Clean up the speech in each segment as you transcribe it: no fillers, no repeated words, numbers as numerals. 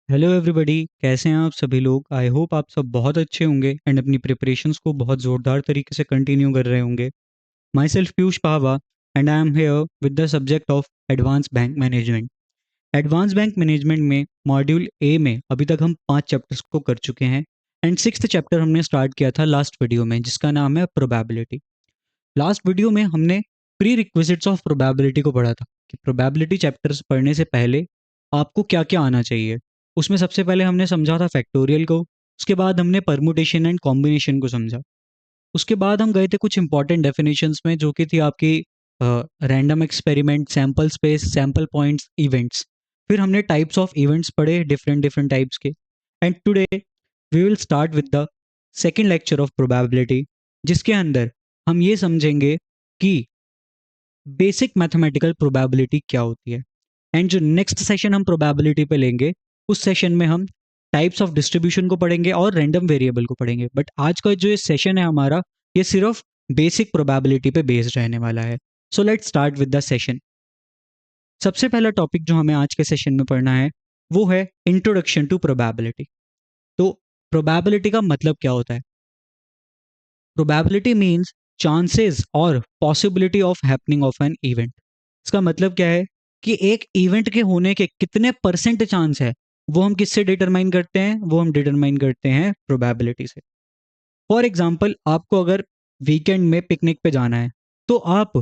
Hello everybody, कैसे हैं आप सभी लोग। आई होप आप सब बहुत अच्छे होंगे एंड अपनी प्रिपरेशंस को बहुत ज़ोरदार तरीके से कंटिन्यू कर रहे होंगे। Myself Piyush Pawa and I am here with the subject of advance bank management. Advance bank management में मॉड्यूल ए में अभी तक हम 5 चैप्टर्स को कर चुके हैं एंड सिक्स्थ चैप्टर हमने स्टार्ट किया था लास्ट वीडियो में, जिसका नाम है प्रोबेबिलिटी। लास्ट वीडियो में हमने प्री रिक्विजिट्स ऑफ प्रोबेबिलिटी को पढ़ा था कि प्रोबेबिलिटी चैप्टर्स पढ़ने से पहले आपको क्या क्या आना चाहिए। उसमें सबसे पहले हमने समझा था फैक्टोरियल को, उसके बाद हमने परमुटेशन एंड कॉम्बिनेशन को समझा। उसके बाद हम गए थे कुछ इंपॉर्टेंट डेफिनेशंस में, जो कि थी आपकी random experiment, sample space, sample points, events. फिर हमने टाइप्स ऑफ इवेंट्स पढ़े, डिफरेंट डिफरेंट टाइप्स के। And today we will start with the second lecture of probability, जिसके अंदर हम ये समझेंगे कि बेसिक मैथमेटिकल प्रोबेबिलिटी क्या होती है। एंड जो नेक्स्ट सेशन हम प्रोबेबिलिटी पे लेंगे, उस सेशन में हम टाइप्स ऑफ डिस्ट्रीब्यूशन को पढ़ेंगे और रैंडम वेरिएबल को पढ़ेंगे। बट आज का जो ये सेशन है हमारा, ये सिर्फ बेसिक प्रोबेबिलिटी पे बेस्ड रहने वाला है। So let's start with the session. सबसे पहला टॉपिक जो हमें आज के सेशन में पढ़ना है वो है इंट्रोडक्शन टू प्रोबेबिलिटी। तो प्रोबेबिलिटी का मतलब क्या होता है? प्रोबेबिलिटी मीन्स चांसेस और possibility of happening of an event. इसका मतलब क्या है कि एक इवेंट के होने के कितने परसेंट चांस है, वो हम किससे डिटरमाइन करते हैं? वो हम डिटरमाइन करते हैं प्रोबेबिलिटी से। फॉर एग्जाम्पल, आपको अगर वीकेंड में पिकनिक पे जाना है, तो आप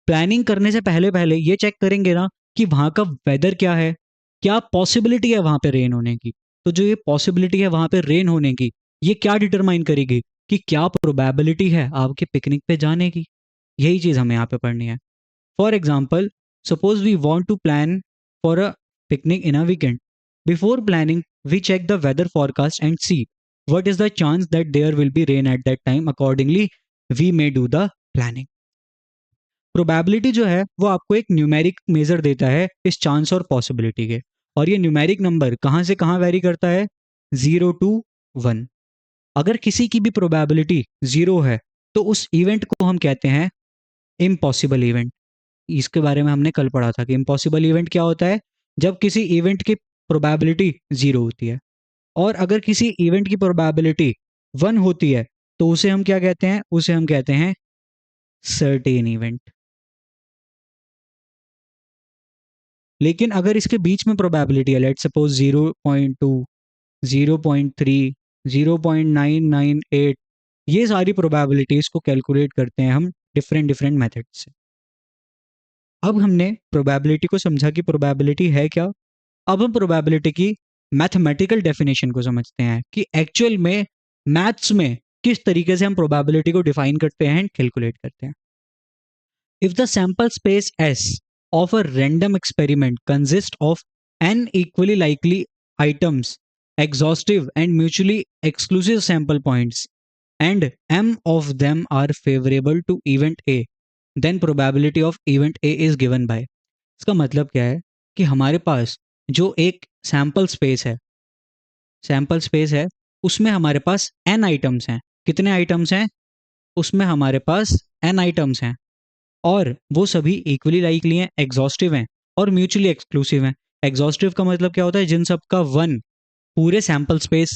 प्लानिंग करने से पहले पहले ये चेक करेंगे ना कि वहाँ का वेदर क्या है, क्या पॉसिबिलिटी है वहाँ पे रेन होने की। तो जो ये पॉसिबिलिटी है वहाँ पे रेन होने की, ये क्या डिटरमाइन करेगी कि क्या प्रोबेबिलिटी है आपके पिकनिक पे जाने की। यही चीज़ हमें यहाँ पे पढ़नी है। For example, suppose we want to plan for a picnic in a weekend. Before planning we check the weather forecast and see what is the chance that there will be rain at that time. Accordingly we may do the planning. Probability जो है वो आपको एक numeric major देता है इस chance और possibility के। और ये न्यूमेरिक नंबर कहाँ से कहाँ वेरी करता है? 0 to 1। अगर किसी की भी प्रोबेबिलिटी 0 है, तो उस इवेंट को हम कहते हैं इम्पॉसिबल इवेंट। इसके बारे में हमने कल पढ़ा था कि इम्पॉसिबल इवेंट क्या होता है। जब किसी इवेंट की प्रोबेबिलिटी 0 होती है, और अगर किसी इवेंट की प्रोबेबिलिटी 1 होती है, तो उसे हम क्या कहते हैं? उसे हम कहते हैं सर्टेन इवेंट। लेकिन अगर इसके बीच में प्रोबेबिलिटी है, लेट सपोज 0.2, 0.3, 0.998, ये सारी प्रोबेबिलिटीज को कैलकुलेट करते हैं हम डिफरेंट डिफरेंट मेथड से। अब हमने प्रोबेबिलिटी को समझा कि प्रोबेबिलिटी है क्या। अब हम प्रोबेबिलिटी की मैथमेटिकल डेफिनेशन को समझते हैं कि एक्चुअल में मैथ्स में किस तरीके से हम प्रोबेबिलिटी को डिफाइन करते हैं, कैलकुलेट करते हैं। If the sample space S of a random experiment consists of n equally likely items, exhaustive and mutually exclusive sample points, and m of them are favorable to event A, then probability of event A is given by। इसका मतलब क्या है कि हमारे पास जो एक sample space है उसमें हमारे पास n आइटम्स हैं। कितने आइटम्स हैं? उसमें हमारे पास n आइटम्स हैं, और वो सभी इक्वली लाइकली हैं, एग्जॉस्टिव हैं और म्यूचुअली एक्सक्लूसिव हैं। एग्जॉस्टिव का मतलब क्या होता है? जिन सब का 1 पूरे सैंपल स्पेस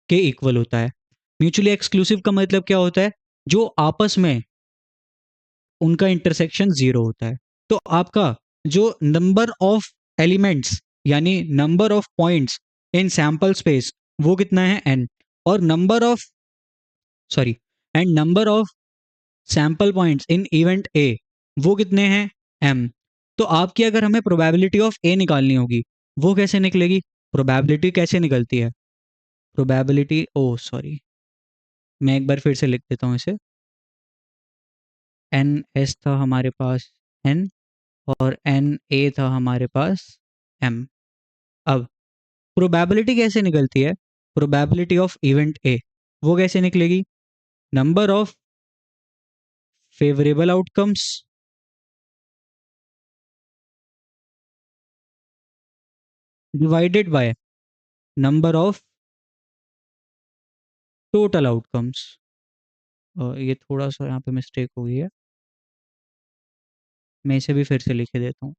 के इक्वल होता है। म्यूचुअली एक्सक्लूसिव का मतलब क्या होता है? जो आपस में उनका इंटरसेक्शन 0 होता है। तो आपका जो नंबर ऑफ एलिमेंट्स, यानी number of points in sample space, वो कितना है? n। और number of sorry and number of sample points in event A, वो कितने हैं? m। तो आपकी अगर हमें प्रोबेबिलिटी ऑफ ए निकालनी होगी, वो कैसे निकलेगी? प्रोबेबिलिटी कैसे निकलती है? प्रोबेबिलिटी, ओ सॉरी, मैं एक बार फिर से लिख देता हूँ इसे। एन एस था हमारे पास n, और एन ए था हमारे पास m। अब प्रोबेबिलिटी कैसे निकलती है? प्रोबेबिलिटी ऑफ इवेंट ए, वो कैसे निकलेगी? Number of favourable outcomes divided by number of total outcomes. ये थोड़ा सा यहाँ पे मिस्टेक हो गई है, मैं इसे भी फिर से लिख देता हूँ।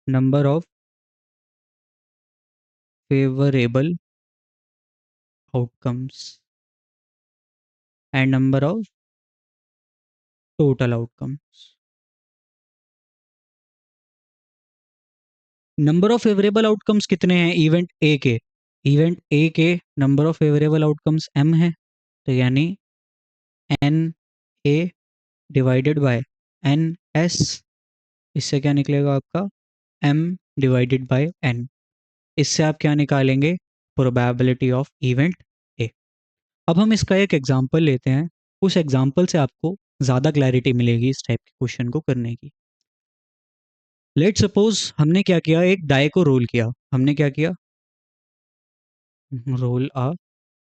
Number of favourable outcomes and number of total outcomes. Number of favourable outcomes कितने हैं इवेंट ए के? इवेंट ए के number of favourable outcomes m है, तो यानी n A divided by N S. इससे क्या निकलेगा आपका? m divided by n। इससे आप क्या निकालेंगे? Probability of event A. अब हम इसका एक एग्जांपल लेते हैं, उस एग्जांपल से आपको ज़्यादा क्लैरिटी मिलेगी इस टाइप के क्वेश्चन को करने की। लेट सपोज हमने क्या किया, एक डाई को रोल किया। हमने क्या किया? रोल अ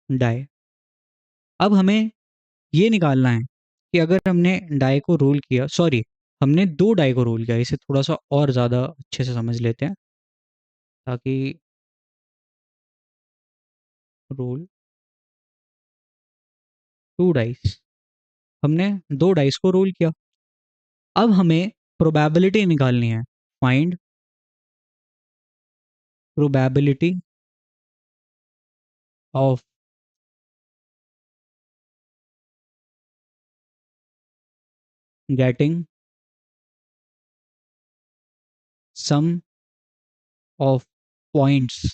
डाई। अब हमें ये निकालना है कि अगर हमने डाई को रोल किया, सॉरी, हमने दो डाई को रोल किया, इसे थोड़ा सा और ज़्यादा अच्छे से समझ लेते हैं ताकि रोल टू डाइस, हमने दो डाइस को रोल किया। अब हमें प्रोबेबिलिटी निकालनी है। Find probability of getting sum of points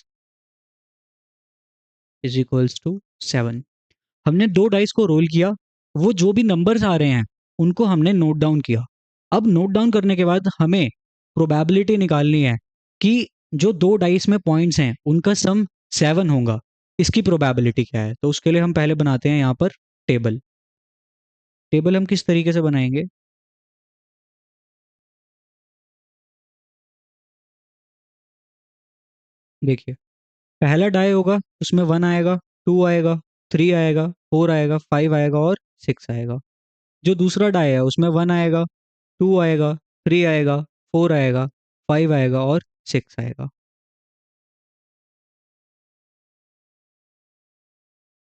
is equals to 7। हमने दो डाइस को रोल किया, वो जो भी नंबर्स आ रहे हैं उनको हमने नोट डाउन किया। अब नोट डाउन करने के बाद हमें प्रोबेबिलिटी निकालनी है कि जो दो डाइस में पॉइंट्स हैं उनका सम 7 होगा। इसकी प्रोबेबिलिटी क्या है? तो उसके लिए हम पहले बनाते हैं यहाँ पर टेबल। टेबल हम किस तरीके से बनाएंगे? देखिए, पहला डाई होगा, उसमें 1 आएगा, 2 आएगा, 3 आएगा, 4 आएगा, 5 आएगा और 6 आएगा। जो दूसरा डाई है उसमें 1 आएगा, 2 आएगा, 3 आएगा, 4 आएगा, 5 आएगा और 6 आएगा।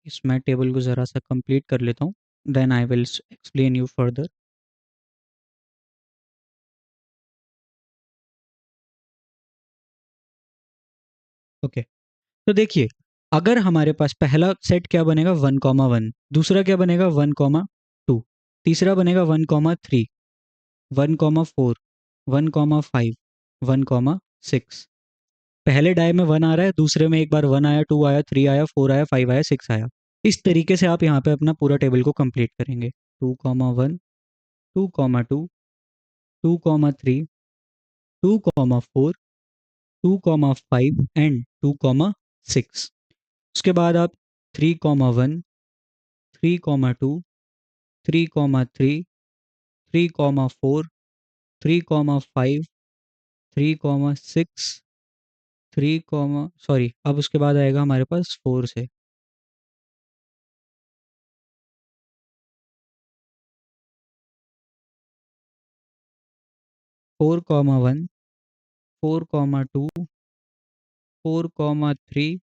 इसमें टेबल को ज़रा सा कंप्लीट कर लेता हूँ, then I will explain you further. Okay, तो देखिए, अगर हमारे पास पहला सेट क्या बनेगा? 1,1। दूसरा क्या बनेगा? 1,2। तीसरा बनेगा 1,3, 1,4, 1,5, 1,6। पहले डाई में 1 आ रहा है, दूसरे में एक बार 1 आया, 2 आया, 3 आया, 4 आया, 5 आया, 6 आया। इस तरीके से आप यहाँ पे अपना पूरा टेबल को कंप्लीट करेंगे। 2,1, 2,2, 2,3, 2,4, 2,5 एंड 2,6। उसके बाद आप 3,1, 3,2, 3,3, 3,4, 3,5, 3,6, 3, सॉरी, अब उसके बाद आएगा हमारे पास 4 से 4,1, 4,2, 4,3,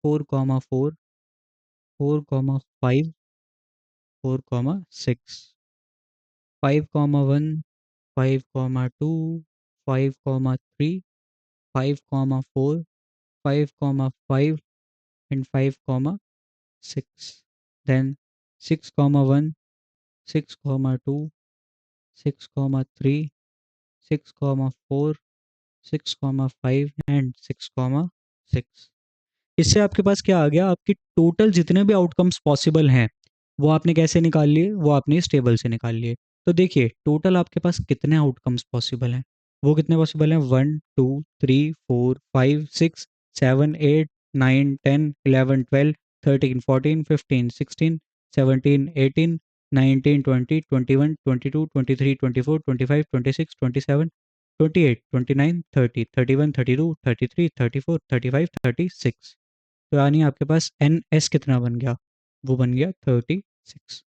4,4, 4,5, 4,6, 5,1, 5,2, 5,3, 5,4, 5,5 and 5,6. Then 6,1, 6,2, 6,3, 6,4, 6,5 and 6,6। इससे आपके पास क्या आ गया? आपकी टोटल जितने भी आउटकम्स पॉसिबल हैं वो आपने कैसे निकाल लिए? वो आपने इस टेबल से निकाल लिए। तो देखिए, टोटल आपके पास कितने आउटकम्स पॉसिबल हैं? वो कितने पॉसिबल हैं? 1, 2, 3, 4, 5, 6, 7, 8, 9, 10, 11, 12, 13, 14, 15, 16, 17, 18, 19, 20, 21, 22, 23, 24, 25, 26। तो यानी आपके पास एन एस कितना बन गया? वो बन गया 36।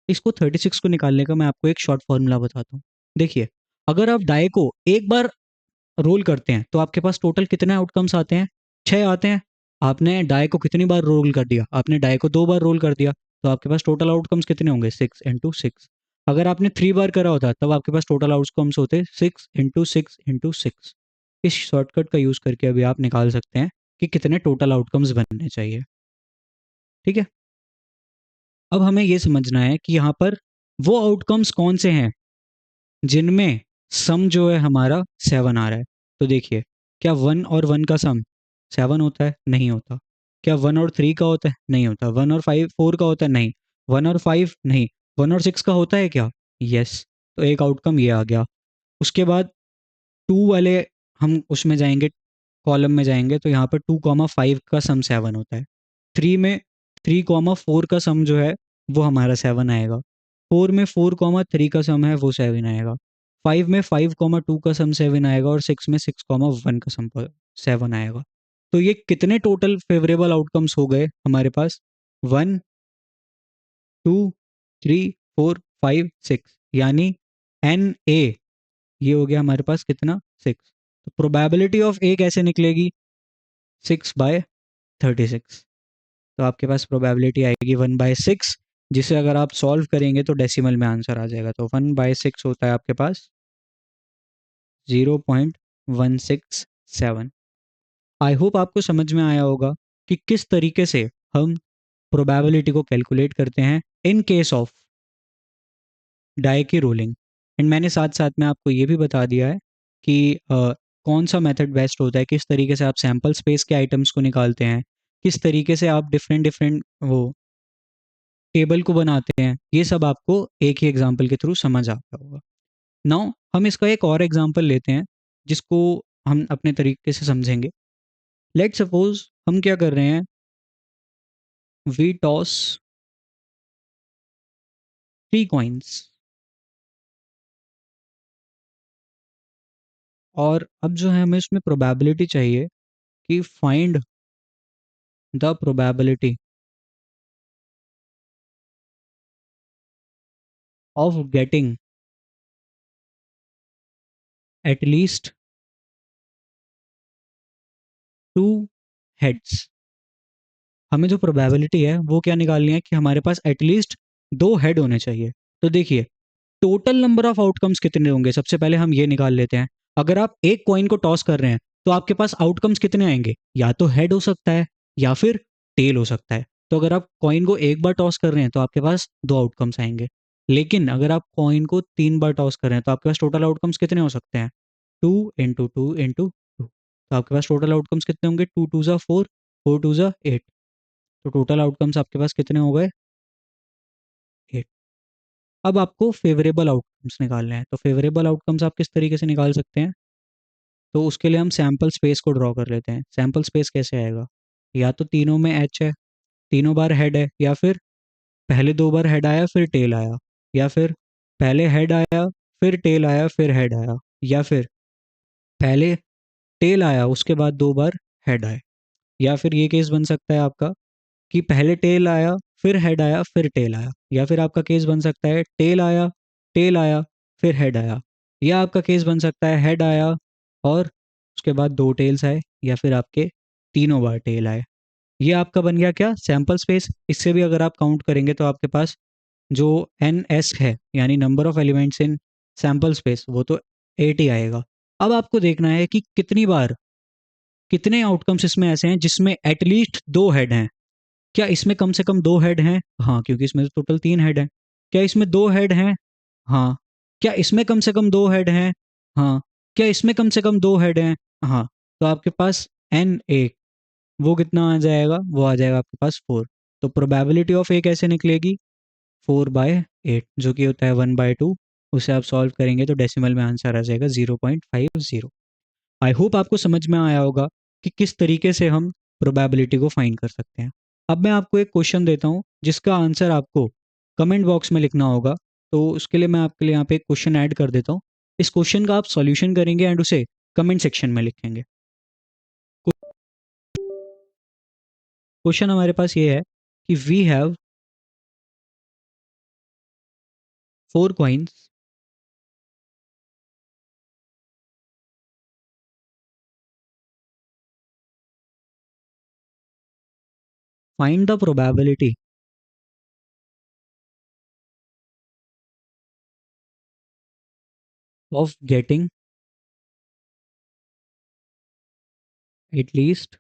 इसको 36 को निकालने का मैं आपको एक शॉर्ट फॉर्मूला बताता हूँ। देखिए, अगर आप डाई को एक बार रोल करते हैं तो आपके पास टोटल कितने आउटकम्स आते हैं? 6 आते हैं। आपने डाई को कितनी बार रोल कर दिया? आपने डाई को 2 बार रोल कर दिया, तो आपके पास टोटल आउटकम्स कितने होंगे? 6 इंटू 6। अगर आपने 3 बार करा होता तब आपके पास टोटल आउटकम्स होते 6 × 6 × 6। इस शॉर्टकट का यूज़ करके अभी आप निकाल सकते हैं कि कितने टोटल आउटकम्स बनने चाहिए। ठीक है, अब हमें ये समझना है कि यहाँ पर वो आउटकम्स कौन से हैं जिनमें सम जो है हमारा 7 आ रहा है। तो देखिए, क्या 1 और 1 का सम 7 होता है? नहीं होता। क्या 1 और 3 का होता है? नहीं होता। 1 और 5 4 का होता है? नहीं। 1 और 5 नहीं। 1 और 6 का होता है क्या? यस। तो एक आउटकम ये आ गया। उसके बाद 2 वाले हम उसमें जाएंगे, कॉलम में जाएंगे, तो यहाँ पर 2, 5 का सम 7 होता है। 3 में 3, 4 का सम जो है वो हमारा 7 आएगा। 4 में 4, 3 का सम है वो 7 आएगा। 5 में 5, 2 का सम 7 आएगा और 6 में 6, 1 का सम 7 आएगा। तो ये कितने टोटल फेवरेबल आउटकम्स हो गए हमारे पास? 1, 2, 3, 4, 5, 6, यानी NA ये हो गया हमारे पास कितना? 6। तो प्रोबेबिलिटी ऑफ ए कैसे निकलेगी? 6/36। तो आपके पास प्रोबेबिलिटी आएगी 1/6, जिसे अगर आप सॉल्व करेंगे तो डेसिमल में आंसर आ जाएगा। तो 1/6 होता है आपके पास 0.167। आई होप आपको समझ में आया होगा कि किस तरीके से हम प्रोबेबिलिटी को कैलकुलेट करते हैं इन केस ऑफ डाई की रोलिंग। एंड मैंने साथ साथ में आपको ये भी बता दिया है कि कौन सा मेथड बेस्ट होता है, किस तरीके से आप सैम्पल स्पेस के आइटम्स को निकालते हैं, किस तरीके से आप डिफरेंट डिफरेंट वो टेबल को बनाते हैं। ये सब आपको एक ही एग्जाम्पल के थ्रू समझ आ गया होगा। नाउ हम इसका एक और एग्जाम्पल लेते हैं जिसको हम अपने तरीके से समझेंगे। लेट सपोज हम क्या कर रहे हैं, वी टॉस 3 कॉइन्स, और अब जो है हमें इसमें प्रोबेबिलिटी चाहिए कि find the probability of getting at least 2 heads. हमें जो प्रोबेबिलिटी है वो क्या निकालनी है कि हमारे पास एटलीस्ट 2 हेड होने चाहिए। तो देखिए, टोटल नंबर ऑफ आउटकम्स कितने होंगे सबसे पहले हम ये निकाल लेते हैं। अगर आप एक कॉइन को टॉस कर रहे हैं तो आपके पास आउटकम्स कितने आएंगे? या तो हेड हो सकता है या फिर टेल हो सकता है। तो अगर आप कॉइन को एक बार टॉस कर रहे हैं तो आपके पास 2 आउटकम्स आएंगे। लेकिन अगर आप कॉइन को 3 बार टॉस कर रहे हैं तो आपके पास टोटल आउटकम्स कितने हो सकते हैं? 2 × 2 × 2। तो आपके पास टोटल आउटकम्स कितने होंगे? 2 × 2 = 4, 4 × 2 = 8। तो टोटल आउटकम्स आपके पास कितने हो गए? 8। अब आपको फेवरेबल आउटकम्स निकालने हैं। तो फेवरेबल आउटकम्स आप किस तरीके से निकाल सकते हैं? तो उसके लिए हम सैम्पल स्पेस को ड्रॉ कर लेते हैं। सैम्पल स्पेस कैसे आएगा? या तो तीनों में एच है, तीनों बार हेड है, या फिर पहले 2 बार हेड आया फिर टेल आया, या फिर पहले हेड आया फिर टेल आया फिर हेड आया, या फिर पहले टेल आया उसके बाद 2 बार हेड आए। या फिर ये केस बन सकता है आपका कि पहले टेल आया फिर हेड आया फिर टेल आया। या फिर आपका केस बन सकता है टेल आया फिर हेड आया। या आपका केस बन सकता है हेड आया और उसके बाद 2 टेल्स आए, या फिर आपके तीनों बार टेल आए। ये आपका बन गया क्या? Sample space. इससे भी अगर आप काउंट करेंगे तो आपके पास जो NS है, यानी number of elements in sample space, वो तो 8 ही आएगा। अब आपको देखना है कि कितनी बार, कितने आउटकम्स इसमें ऐसे हैं जिसमें एटलीस्ट 2 हेड हैं। क्या इसमें कम से कम 2 हेड हैं? हाँ, क्योंकि इसमें तो टोटल 3 हेड हैं। क्या इसमें 2 हेड हैं? हाँ। क्या इसमें कम से कम 2 हेड हैं? हाँ। क्या इसमें कम से कम 2 हेड हैं? हाँ। तो आपके पास NA वो कितना आ जाएगा? वो आ जाएगा आपके पास 4। तो प्रोबेबिलिटी ऑफ ए कैसे निकलेगी? 4/8, जो कि होता है 1/2। उसे आप सॉल्व करेंगे तो डेसिमल में आंसर आ जाएगा 0.50। आई होप आपको समझ में आया होगा कि किस तरीके से हम प्रोबेबिलिटी को फाइंड कर सकते हैं। अब मैं आपको एक क्वेश्चन देता हूँ जिसका आंसर आपको कमेंट बॉक्स में लिखना होगा। तो उसके लिए मैं आपके लिए यहाँ पे एक क्वेश्चन ऐड कर देता हूँ। इस क्वेश्चन का आप सॉल्यूशन करेंगे एंड उसे कमेंट सेक्शन में लिखेंगे। क्वेश्चन हमारे पास ये है कि we have 4 coins, find the probability of getting at least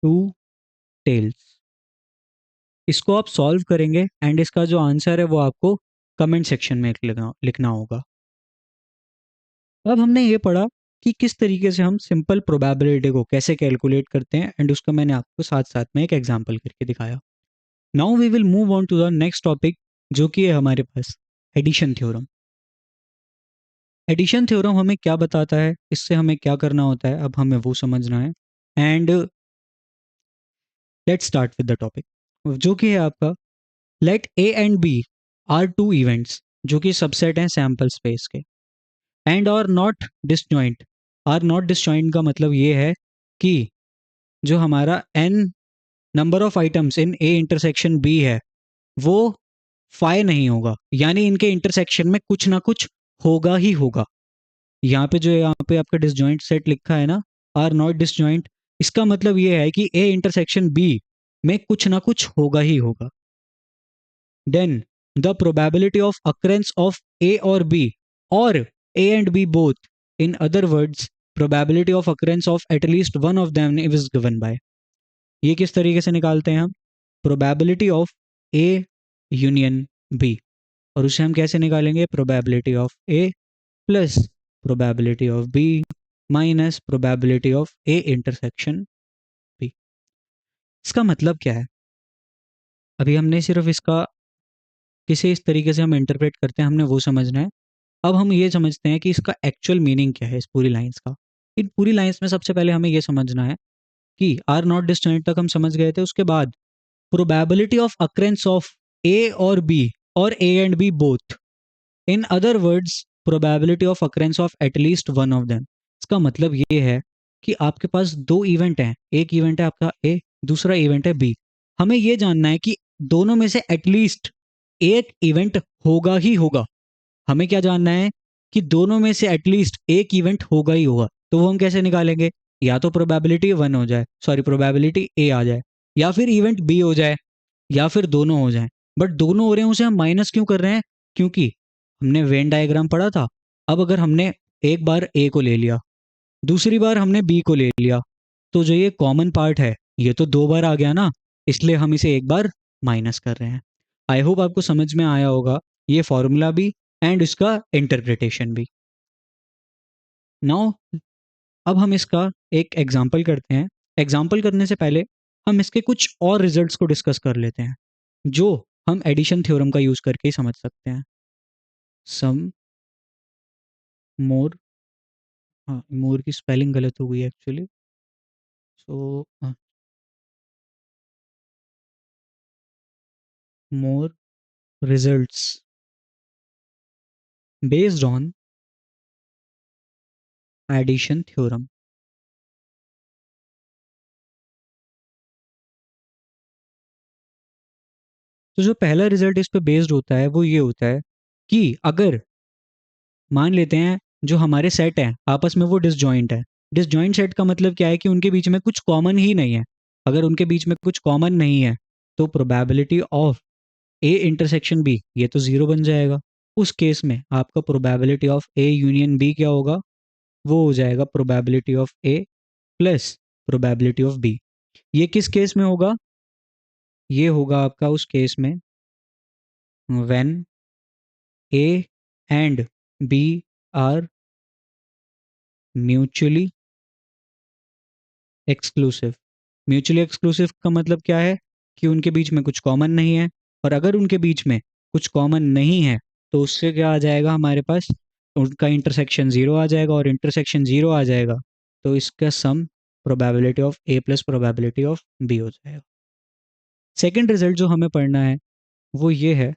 two tails। इसको आप सॉल्व करेंगे एंड इसका जो आंसर है वो आपको कमेंट सेक्शन में लिखना होगा। अब हमने ये पढ़ा कि किस तरीके से हम सिंपल प्रोबेबिलिटी को कैसे कैलकुलेट करते हैं एंड उसका मैंने आपको साथ साथ में एक एग्जांपल करके दिखाया। Now we will move on to the next topic, जो कि है हमारे पास एडिशन थ्योरम। एडिशन थ्योरम हमें क्या बताता है, इससे हमें क्या करना होता है, अब हमें वो समझना है। And let's start with the topic, जो कि है आपका let A and B are two events, जो कि सबसेट हैं सैम्पल स्पेस के, and are not disjoint. Are not disjoint का मतलब ये है कि जो हमारा n number of items in A intersection B है वो फाई नहीं होगा, यानी इनके इंटरसेक्शन में कुछ ना कुछ होगा ही होगा। यहाँ पे आपका डिसजॉइंट सेट लिखा है ना, आर नॉट डिसजॉइंट, इसका मतलब ये है कि ए इंटरसेक्शन बी में कुछ ना कुछ होगा ही होगा। Then the probability of occurrence of A और बी और A and B both, in other words probability of occurrence of at least one of them is given by. ये किस तरीके से निकालते हैं हम, probability of A union B, और उसे हम कैसे निकालेंगे, probability of A plus probability of B minus probability of A intersection B. इसका मतलब क्या है, अभी हमने सिर्फ इसका किसे इस तरीके से हम इंटरप्रेट करते हैं हमने वो समझना है। अब हम ये समझते हैं कि इसका एक्चुअल मीनिंग क्या है इस पूरी लाइंस का। इन पूरी लाइंस में सबसे पहले हमें ये समझना है कि आर नॉट डिस्टेंट तक हम समझ गए थे, उसके बाद probability of occurrence of A और बी और A and B both, in other words probability of occurrence of at least one of them. इसका मतलब ये है कि आपके पास दो इवेंट हैं, एक इवेंट है आपका ए, दूसरा इवेंट है बी। हमें ये जानना है कि दोनों में से एटलीस्ट एक इवेंट होगा ही होगा। हमें क्या जानना है कि दोनों में से एटलीस्ट एक इवेंट होगा ही होगा। तो वो हम कैसे निकालेंगे, या तो प्रोबेबिलिटी वन हो जाए, सॉरी प्रोबेबिलिटी ए आ जाए, या फिर इवेंट बी हो जाए, या फिर दोनों हो जाए। बट दोनों हो रहे हैं उसे हम माइनस क्यों कर रहे हैं, क्योंकि हमने वेन डायग्राम पढ़ा था। अब अगर हमने एक बार ए को ले लिया, दूसरी बार हमने बी को ले लिया, तो जो ये कॉमन पार्ट है ये तो दो बार आ गया ना, इसलिए हम इसे एक बार माइनस कर रहे हैं। आई होप आपको समझ में आया होगा ये फॉर्मूला भी एंड इसका इंटरप्रिटेशन भी। नाउ अब हम इसका एक एग्जाम्पल करते हैं। एग्जाम्पल करने से पहले हम इसके कुछ और रिजल्ट्स को डिस्कस कर लेते हैं, जो हम एडिशन थ्योरम का यूज करके ही समझ सकते हैं। सम मोर, हाँ मोर की स्पेलिंग गलत हो गई actually, so more results based on addition theorem. तो जो पहला रिजल्ट इस पे बेस्ड होता है वो ये होता है कि अगर मान लेते हैं जो हमारे सेट हैं आपस में वो डिसजॉइंट है। डिसजॉइंट सेट का मतलब क्या है कि उनके बीच में कुछ कॉमन ही नहीं है। अगर उनके बीच में कुछ कॉमन नहीं है तो probability of A intersection B ये तो जीरो बन जाएगा। उस केस में आपका probability of A union B क्या होगा, वो हो जाएगा probability of A plus probability of B. ये किस केस में होगा, ये होगा आपका उस केस में when A and B are mutually exclusive. Mutually exclusive का मतलब क्या है कि उनके बीच में कुछ कॉमन नहीं है, और अगर उनके बीच में कुछ कॉमन नहीं है तो उससे क्या आ जाएगा हमारे पास, उनका इंटरसेक्शन जीरो आ जाएगा, और इंटरसेक्शन जीरो आ जाएगा तो इसका sum probability of A plus probability of B हो जाएगा। सेकेंड रिजल्ट जो हमें पढ़ना है वो ये है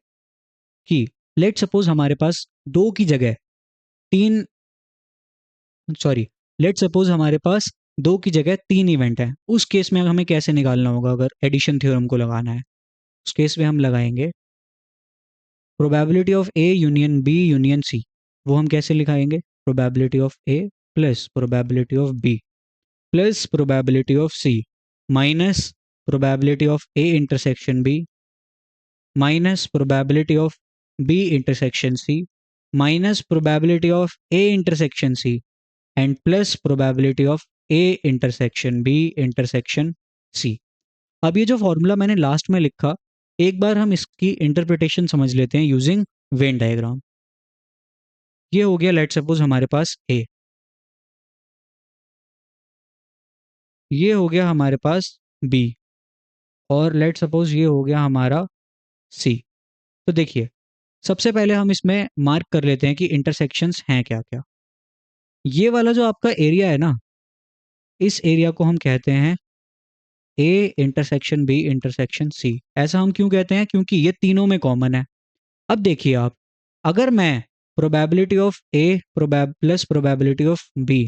कि लेट सपोज हमारे पास दो की जगह तीन, सॉरी लेट सपोज हमारे पास दो की जगह तीन इवेंट है। उस केस में हमें कैसे निकालना होगा, अगर एडिशन थ्योरम को लगाना है उस केस में हम लगाएंगे probability of A union B union C. वो हम कैसे लिखाएंगे, probability of A plus probability of B plus probability of C minus probability of A intersection B minus probability of B intersection C minus probability of A intersection C and plus probability of A intersection B intersection C. अब ये जो formula मैंने last में लिखा, एक बार हम इसकी interpretation समझ लेते हैं यूजिंग वेन डायग्राम। ये हो गया लेट सपोज हमारे पास ए, ये हो गया हमारे पास बी, और लेट सपोज ये हो गया हमारा सी। तो देखिए, सबसे पहले हम इसमें मार्क कर लेते हैं कि इंटरसेक्शंस हैं क्या क्या। ये वाला जो आपका एरिया है ना, इस एरिया को हम कहते हैं A intersection B intersection C. ऐसा हम क्यों कहते हैं? क्योंकि ये तीनों में कॉमन है। अब देखिए आप, अगर मैं probability of A plus probability of B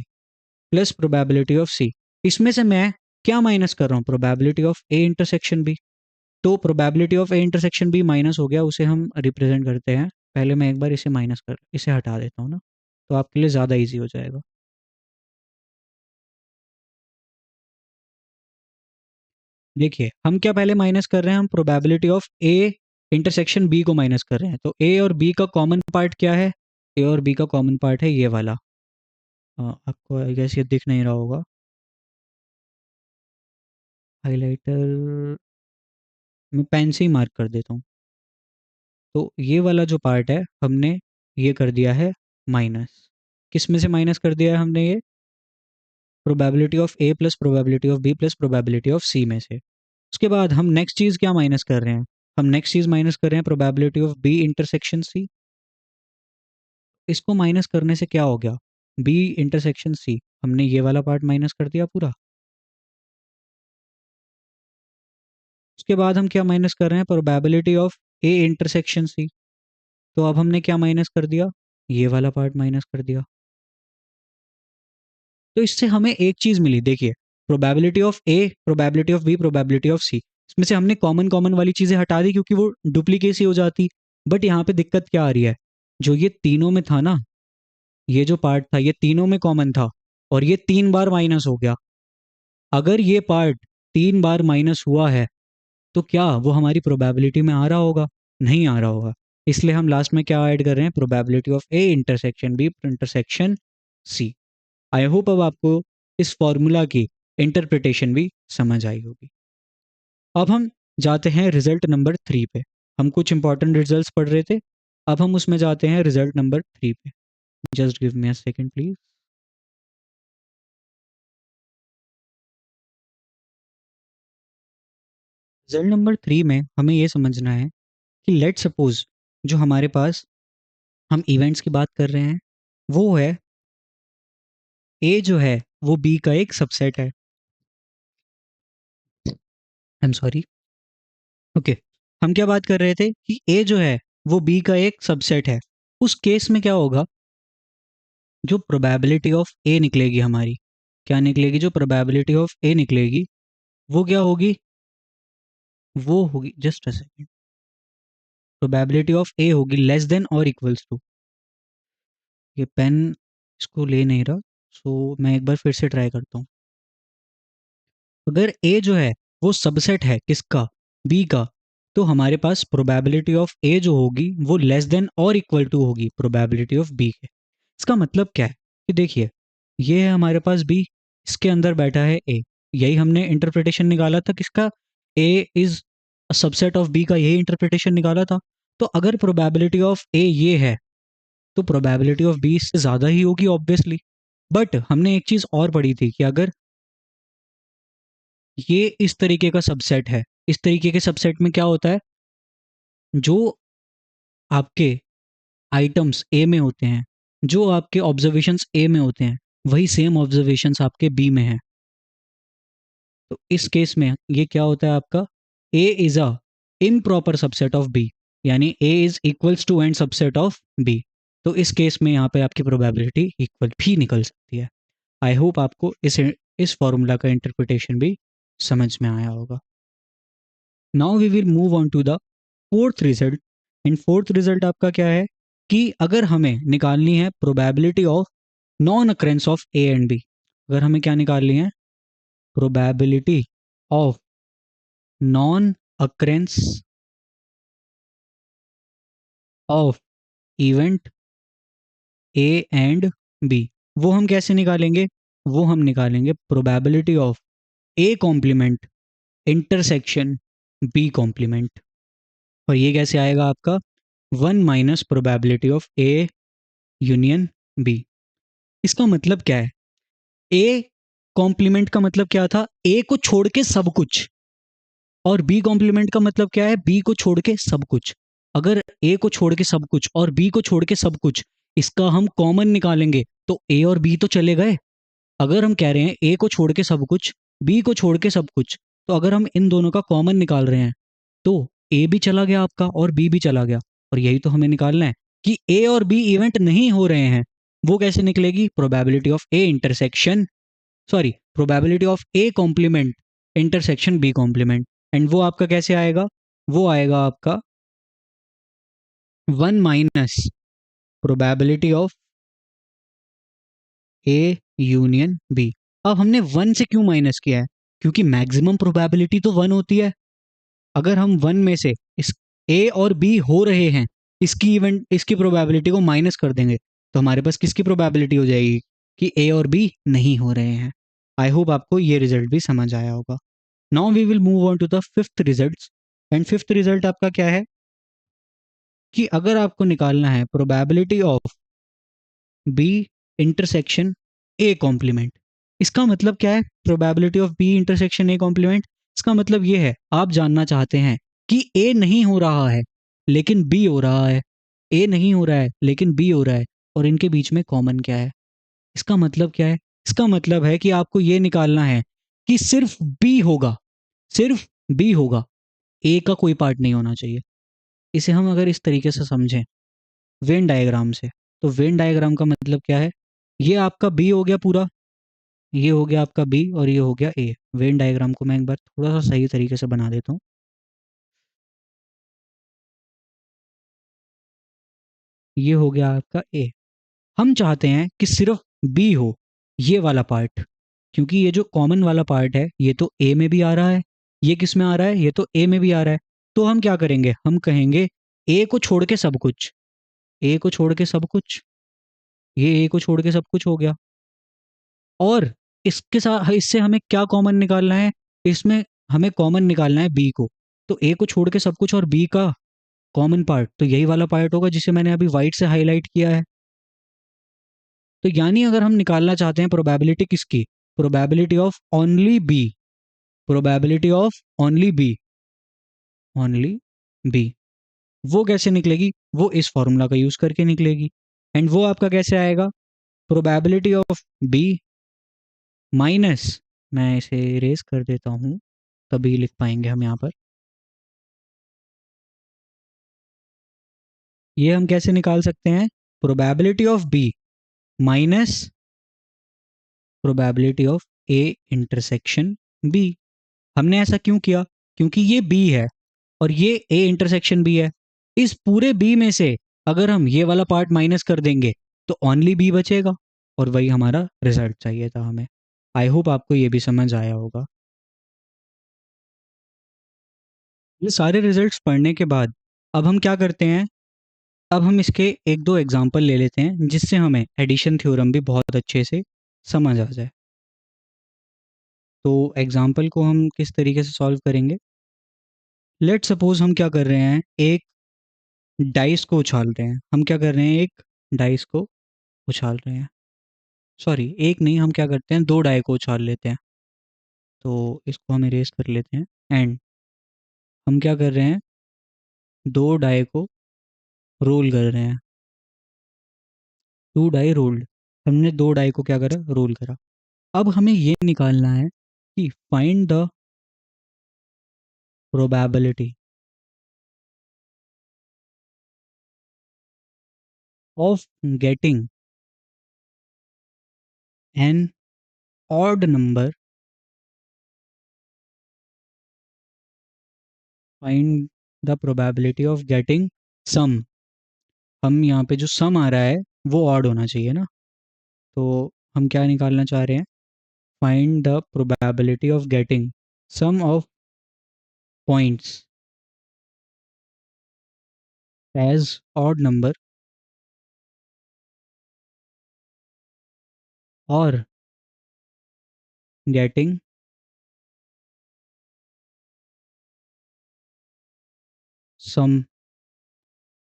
plus probability of C, इसमें से मैं क्या माइनस कर रहा हूँ? Probability of A intersection B. तो probability of A intersection B minus हो गया, उसे हम रिप्रेजेंट करते हैं। पहले मैं एक बार इसे माइनस कर इसे हटा देता हूँ ना, तो आपके लिए ज़्यादा ईजी हो जाएगा। देखिए, हम क्या पहले माइनस कर रहे हैं? हम probability of A intersection B को माइनस कर रहे हैं। तो ए और बी का कॉमन पार्ट क्या है? ए और बी का कॉमन पार्ट है ये वाला। आपको आई गेस ये दिख नहीं रहा होगा, हाइलाइटर मैं पेन से ही मार्क कर देता हूँ। तो ये वाला जो पार्ट है, हमने ये कर दिया है माइनस। किस में से माइनस कर दिया है हमने? ये probability of A plus probability of B plus probability of C में से। उसके बाद हम नेक्स्ट चीज़ क्या माइनस कर रहे हैं? हम नेक्स्ट चीज़ माइनस कर रहे हैं probability of B intersection C. इसको माइनस करने से क्या हो गया? बी इंटरसेक्शन सी, हमने ये वाला पार्ट माइनस कर दिया पूरा। उसके बाद हम क्या माइनस कर रहे हैं? Probability of A intersection C. तो अब हमने क्या माइनस कर दिया? ये वाला पार्ट माइनस कर दिया। तो इससे हमें एक चीज़ मिली, देखिए, probability of A probability of B probability of C, इसमें से हमने कॉमन कॉमन वाली चीज़ें हटा दी क्योंकि वो डुप्लीकेसी हो जाती। बट यहाँ पे दिक्कत क्या आ रही है? जो ये तीनों में था ना, ये जो पार्ट था ये तीनों में कॉमन था, और ये 3 बार माइनस हो गया। अगर ये पार्ट 3 बार माइनस हुआ है, तो क्या वो हमारी प्रोबेबिलिटी में आ रहा होगा? नहीं आ रहा होगा। इसलिए हम लास्ट में क्या ऐड कर रहे हैं? Probability of A intersection B intersection C. I hope अब आपको इस फॉर्मूला की इंटरप्रिटेशन भी समझ आई होगी। अब हम जाते हैं रिजल्ट नंबर 3 पे। हम कुछ इंपॉर्टेंट रिजल्ट्स पढ़ रहे थे, अब हम उसमें जाते हैं रिजल्ट नंबर 3 पे। Just give me a second please. Result number 3 में हमें ये समझना है कि लेट सपोज जो हमारे पास हम इवेंट्स की बात कर रहे हैं, वो है ए जो है वो बी का एक सबसेट है। I am sorry. ओके, हम क्या बात कर रहे थे कि ए जो है वो बी का एक सबसेट है। उस केस में क्या होगा? जो प्रोबेबिलिटी ऑफ ए निकलेगी हमारी, क्या निकलेगी? जो प्रोबेबिलिटी ऑफ ए निकलेगी वो क्या होगी? वो होगी, just a second, probability of A होगी लेस देन और इक्वल्स टू, ये पेन इसको ले नहीं रहा, सो मैं एक बार फिर से ट्राई करता हूँ। अगर ए जो है वो सबसेट है किसका? बी का, तो हमारे पास प्रोबेबिलिटी ऑफ ए जो होगी वो लेस देन और इक्वल टू होगी प्रोबेबिलिटी ऑफ बी के। इसका मतलब क्या है? कि देखिए, ये है हमारे पास बी, इसके अंदर बैठा है ए, यही हमने इंटरप्रिटेशन निकाला था किसका? ए इज सबसेट ऑफ बी का, यही इंटरप्रिटेशन निकाला था। तो अगर प्रोबेबिलिटी ऑफ ए ये है, तो प्रोबेबिलिटी ऑफ बी इससे ज़्यादा ही होगी ऑब्वियसली। बट हमने एक चीज़ और पढ़ी थी कि अगर ये इस तरीके का सबसेट है, इस तरीके के सबसेट में क्या होता है? जो आपके आइटम्स ए में होते हैं, जो आपके ऑब्जर्वेशंस ए में होते हैं, वही सेम ऑब्जर्वेशंस आपके बी में हैं। तो इस केस में ये क्या होता है आपका? A is a improper subset of B, यानी A is equals to and subset of B. तो इस केस में यहाँ पे आपकी प्रोबेबिलिटी इक्वल भी निकल सकती है। आई होप आपको इस फॉर्मूला का इंटरप्रिटेशन भी समझ में आया होगा। Now we will move on to the fourth result. And fourth result आपका क्या है? कि अगर हमें निकालनी है probability of non occurrence of A and B, अगर हमें क्या निकालनी है? Probability of non occurrence of event A and B. वो हम कैसे निकालेंगे? वो हम निकालेंगे probability of A complement intersection B complement. और ये कैसे आएगा आपका? 1 - probability of A union B. इसका मतलब क्या है? ए कॉम्प्लीमेंट का मतलब क्या था? ए को छोड़ के सब कुछ। और बी कॉम्प्लीमेंट का मतलब क्या है? बी को छोड़ के सब कुछ। अगर ए को छोड़ के सब कुछ और बी को छोड़ के सब कुछ, इसका हम कॉमन निकालेंगे तो ए और बी तो चले गए। अगर हम कह रहे हैं ए को छोड़ के सब कुछ, बी को छोड़ के सब कुछ, तो अगर हम इन दोनों का कॉमन निकाल रहे हैं तो ए भी चला गया आपका और बी भी चला गया। और यही तो हमें निकालना है कि ए और बी इवेंट नहीं हो रहे हैं। वो कैसे निकलेगी? Probability of A intersection, sorry, probability of A complement intersection B complement. And वो आपका कैसे आएगा? वो आएगा आपका 1 - probability of A union B. अब हमने 1 से क्यों माइनस किया है? क्योंकि मैक्सिमम प्रोबेबिलिटी तो 1 होती है। अगर हम 1 में से इस ए और बी हो रहे हैं, इसकी प्रोबेबिलिटी को माइनस कर देंगे तो हमारे पास किसकी प्रोबेबिलिटी हो जाएगी? कि ए और बी नहीं हो रहे हैं। आई होप आपको ये रिजल्ट भी समझ आया होगा। Now we will move on to the fifth result. And fifth result आपका क्या है? कि अगर आपको निकालना है probability of B intersection A complement. इसका मतलब क्या है? Probability of B intersection A complement, इसका मतलब ये है, आप जानना चाहते हैं कि ए नहीं हो रहा है लेकिन बी हो रहा है, ए नहीं हो रहा है लेकिन बी हो रहा है, और इनके बीच में कॉमन क्या है? इसका मतलब क्या है? इसका मतलब है कि आपको ये निकालना है कि सिर्फ बी होगा, सिर्फ बी होगा, ए का कोई पार्ट नहीं होना चाहिए। इसे हम अगर इस तरीके से समझें वेन डायग्राम से, तो वेन डायग्राम का मतलब क्या है? ये आपका बी हो गया पूरा, ये हो गया आपका बी और ये हो गया ए। वेन डायग्राम को मैं एक बार थोड़ा सा सही तरीके से बना देता हूँ। ये हो गया आपका ए। हम चाहते हैं कि सिर्फ बी हो, ये वाला पार्ट, क्योंकि ये जो कॉमन वाला पार्ट है ये तो ए में भी आ रहा है, ये किस में आ रहा है? ये तो ए में भी आ रहा है। तो हम क्या करेंगे? हम कहेंगे ए को छोड़ के सब कुछ, ए को छोड़ के सब कुछ, ये ए को छोड़ के सब कुछ हो गया। और इसके साथ इससे हमें क्या कॉमन निकालना है? इसमें हमें कॉमन निकालना है बी को। तो ए को छोड़ के सब कुछ और बी का कॉमन पार्ट तो यही वाला पार्ट होगा जिसे मैंने अभी वाइट से हाईलाइट किया है। तो यानी अगर हम निकालना चाहते हैं प्रोबेबिलिटी किसकी? Probability of only B, probability of only B, only B, वो कैसे निकलेगी? वो इस फॉर्मूला का यूज करके निकलेगी। एंड वो आपका कैसे आएगा? प्रोबेबिलिटी ऑफ बी माइनस, मैं इसे इरेज कर देता हूँ तभी लिख पाएंगे हम यहाँ पर। ये हम कैसे निकाल सकते हैं? Probability of B minus probability of A intersection B. हमने ऐसा क्यों किया? क्योंकि ये बी है और ये ए इंटरसेक्शन बी है। इस पूरे बी में से अगर हम ये वाला पार्ट माइनस कर देंगे तो ओनली बी बचेगा, और वही हमारा रिजल्ट चाहिए था हमें। आई होप आपको ये भी समझ आया होगा। ये सारे रिजल्ट्स पढ़ने के बाद अब हम क्या करते हैं? अब हम इसके एक दो एग्जाम्पल ले लेते हैं जिससे हमें एडिशन थ्योरम भी बहुत अच्छे से समझ आ जाए। तो एग्जाम्पल को हम किस तरीके से सॉल्व करेंगे? लेट सपोज हम क्या कर रहे हैं, एक डाइस को उछाल रहे हैं। हम क्या कर रहे हैं? एक डाइस को उछाल रहे हैं, सॉरी एक नहीं, हम क्या करते हैं, दो डाई को उछाल लेते हैं। तो इसको हम इरेज कर लेते हैं। एंड हम क्या कर रहे हैं? दो डाई को रोल कर रहे हैं, टू डाई रोल्ड। हमने दो डाई को क्या करा? रोल करा। अब हमें ये निकालना है कि find the probability of getting an odd number, find the probability of getting sum. हम यहाँ पे जो सम आ रहा है वो ऑड होना चाहिए ना। तो हम क्या निकालना चाह रहे हैं? Find the probability of getting sum of points as odd number और getting some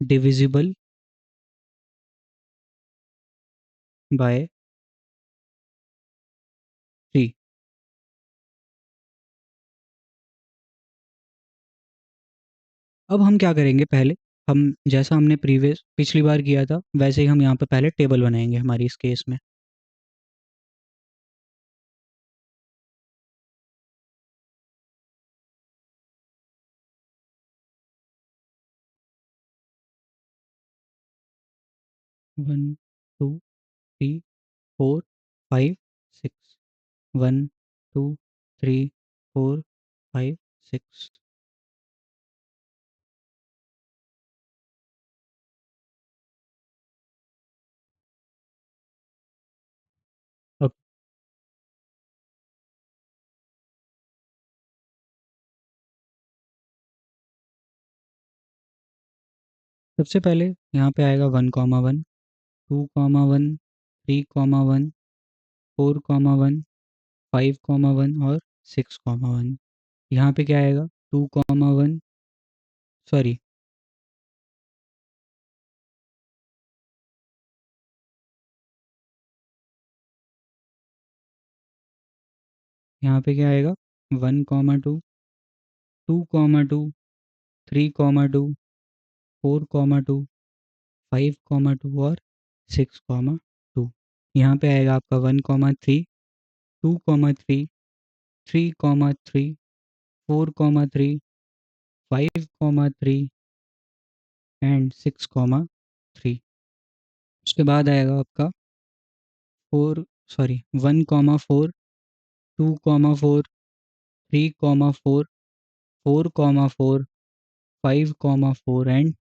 divisible by 3। अब हम क्या करेंगे, पहले हम जैसा हमने पिछली बार किया था वैसे ही हम यहाँ पे पहले टेबल बनाएंगे हमारी इस केस में। 1 2 3 4 5 6, 1 2 3 4 5 6। अब सबसे पहले यहाँ पे आएगा 1,1, 2,1, 3,1, 4,1, 5,1 और 6,1। यहाँ पे क्या आएगा 2,1, सॉरी यहाँ पे क्या आएगा 1,2, 2,2, 3,2, 4,2, 5,2 और 6,2। यहाँ पे आएगा आपका 1,3, 2,3, 3,3, 4,3, 5,3 एंड 6,3। उसके बाद आएगा आपका 1,4, 2,4, 3,4, 4,4, 5,4 एंड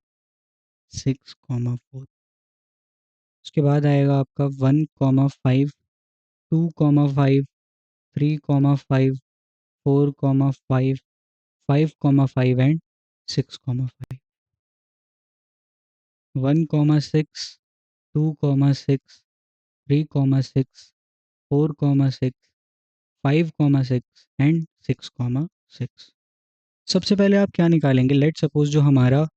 6,4। उसके बाद आएगा आपका 1,5, 2,5, 3,5, 4,5, 5,5 एंड 6,5। 1,6, 2,6, 3,6, 4,6, 5,6 एंड 6,6। सबसे पहले आप क्या निकालेंगे, लेट सपोज जो हमारा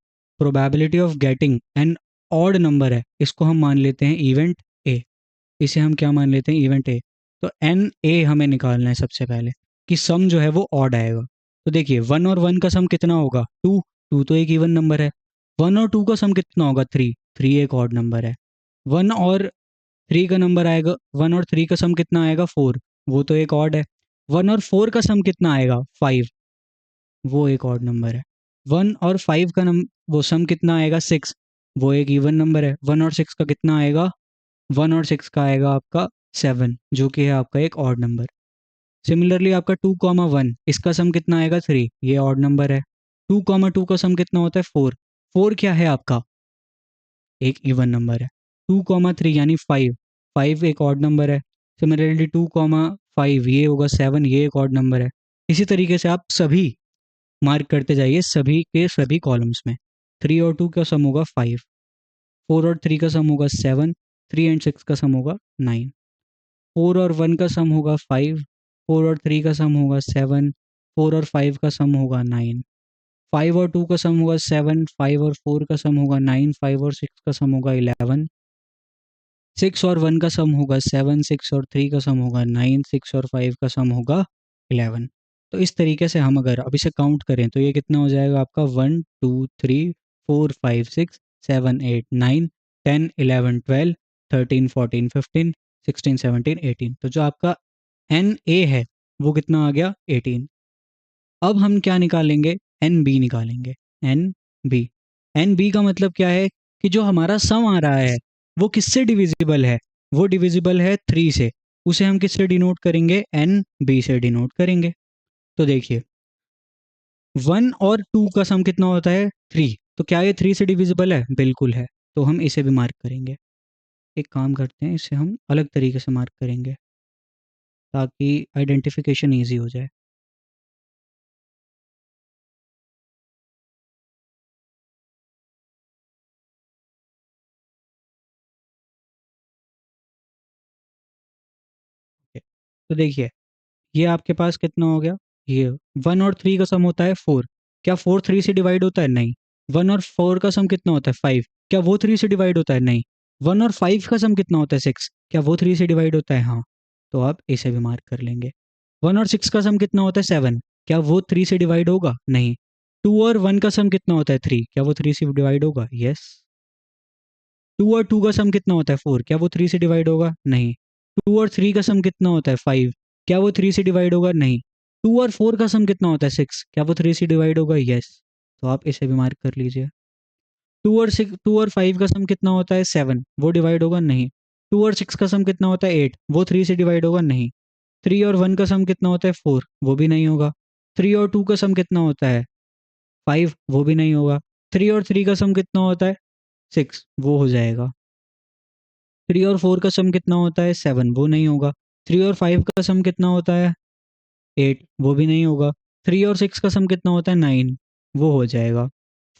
probability of getting an odd number है इसको हम मान लेते हैं इवेंट ए। इसे हम क्या मान लेते हैं इवेंट ए। तो एन ए हमें निकालना है सबसे पहले कि सम जो है वो ऑड आएगा। तो देखिए 1 और 1 का सम कितना होगा 2, 2 तो एक इवन नंबर है। 1 और 2 का सम कितना होगा 3, 3 एक ऑड नंबर है। 1 और 3 का नंबर आएगा, 1 और 3 का सम कितना आएगा 4, वो तो एक ऑड है। 1 और 4 का सम कितना आएगा 5, वो एक ऑड नंबर है। 1 और 5 का वो सम कितना आएगा 6, वो एक इवन नंबर है। 1 और 6 का कितना आएगा, 1 और 6 का आएगा आपका 7, जो कि है आपका एक ऑड नंबर। सिमिलरली आपका 2,1 इसका सम कितना आएगा 3, ये ऑड नंबर है। 2,2 का सम कितना होता है 4, 4 क्या है आपका एक इवन नंबर है। 2,3 यानी 5, 5 एक ऑड नंबर है। सिमिलरली 2,5 ये होगा 7, ये एक ऑड नंबर है। इसी तरीके से आप सभी मार्क करते जाइए सभी के सभी कॉलम्स में। 3 और 2 का सम होगा 5, 4 और 3 का सम होगा 7, 3 एंड 6 का सम होगा 9। 4 और 1 का सम होगा 5, 4 और 3 का सम होगा 7, 4 और 5 का सम होगा 9। 5 और 2 का सम होगा 7, 5 और 4 का सम होगा 9, 5 और 6 का सम होगा 11। 6 और 1 का सम होगा 7, 6 और 3 का सम होगा 9, 6 और 5 का सम होगा 11। तो इस तरीके से हम अगर अब इसे काउंट करें तो ये कितना हो जाएगा आपका 1 2 3 4 5 6 7 8 9 10 11 12 13 14 15 16 17 18। तो जो आपका एन ए है वो कितना आ गया 18। अब हम क्या निकालेंगे, एन बी निकालेंगे। एन बी, एन बी का मतलब क्या है कि जो हमारा सम आ रहा है वो किससे डिविजिबल है, वो डिविजिबल है 3 से। उसे हम किससे डिनोट करेंगे, एन बी से डिनोट करेंगे। तो देखिए 1 और 2 का सम कितना होता है 3, तो क्या ये 3 से डिविजिबल है, बिल्कुल है। तो हम इसे भी मार्क करेंगे। एक काम करते हैं, इसे हम अलग तरीके से मार्क करेंगे ताकि आइडेंटिफिकेशन ईजी हो जाए। तो देखिए ये आपके पास कितना हो गया, ये 1 और 3 का सम होता है 4, क्या 4 3 से डिवाइड होता है? नहीं। 1 और 4 का सम कितना होता है? 5, क्या वो 3 से डिवाइड होता है? नहीं। 1 और 5 का सम कितना होता है? 6, क्या वो 3 से डिवाइड होता है? हाँ। तो आप इसे भी मार्क कर लेंगे। 1 और 6 का सम कितना होता है? 7, क्या वो 3 से डिवाइड होगा? नहीं। 2 और 1 का सम कितना होता है? 3, क्या वो 3 से डिवाइड होगा? यस। 2 और 2 का सम कितना होता है? 4, क्या वो 3 से डिवाइड होगा? नहीं। 2 और 3 का सम कितना होता है? 5, क्या वो 3 से डिवाइड होगा? नहीं। 2 और 4 का सम कितना होता है? 6, क्या वो 3 से डिवाइड होगा? यस। तो आप इसे भी मार्क कर लीजिए। 2 और 5 का सम कितना होता है? 7, वो डिवाइड होगा? नहीं। 2 और 6 का सम कितना होता है? 8, वो 3 से डिवाइड होगा? नहीं। 3 और 1 का सम कितना होता है? 4, वो भी नहीं होगा। 3 और 2 का सम कितना होता है? 5, वो भी नहीं होगा। 3 और 3 का सम कितना होता है? 6, वो हो जाएगा। 3 और 4 का सम कितना होता है? 7, वो नहीं होगा। 3 और 5 का सम कितना होता है? 8, वो भी नहीं होगा। 3 और 6 का सम कितना होता है? 9, वो हो जाएगा।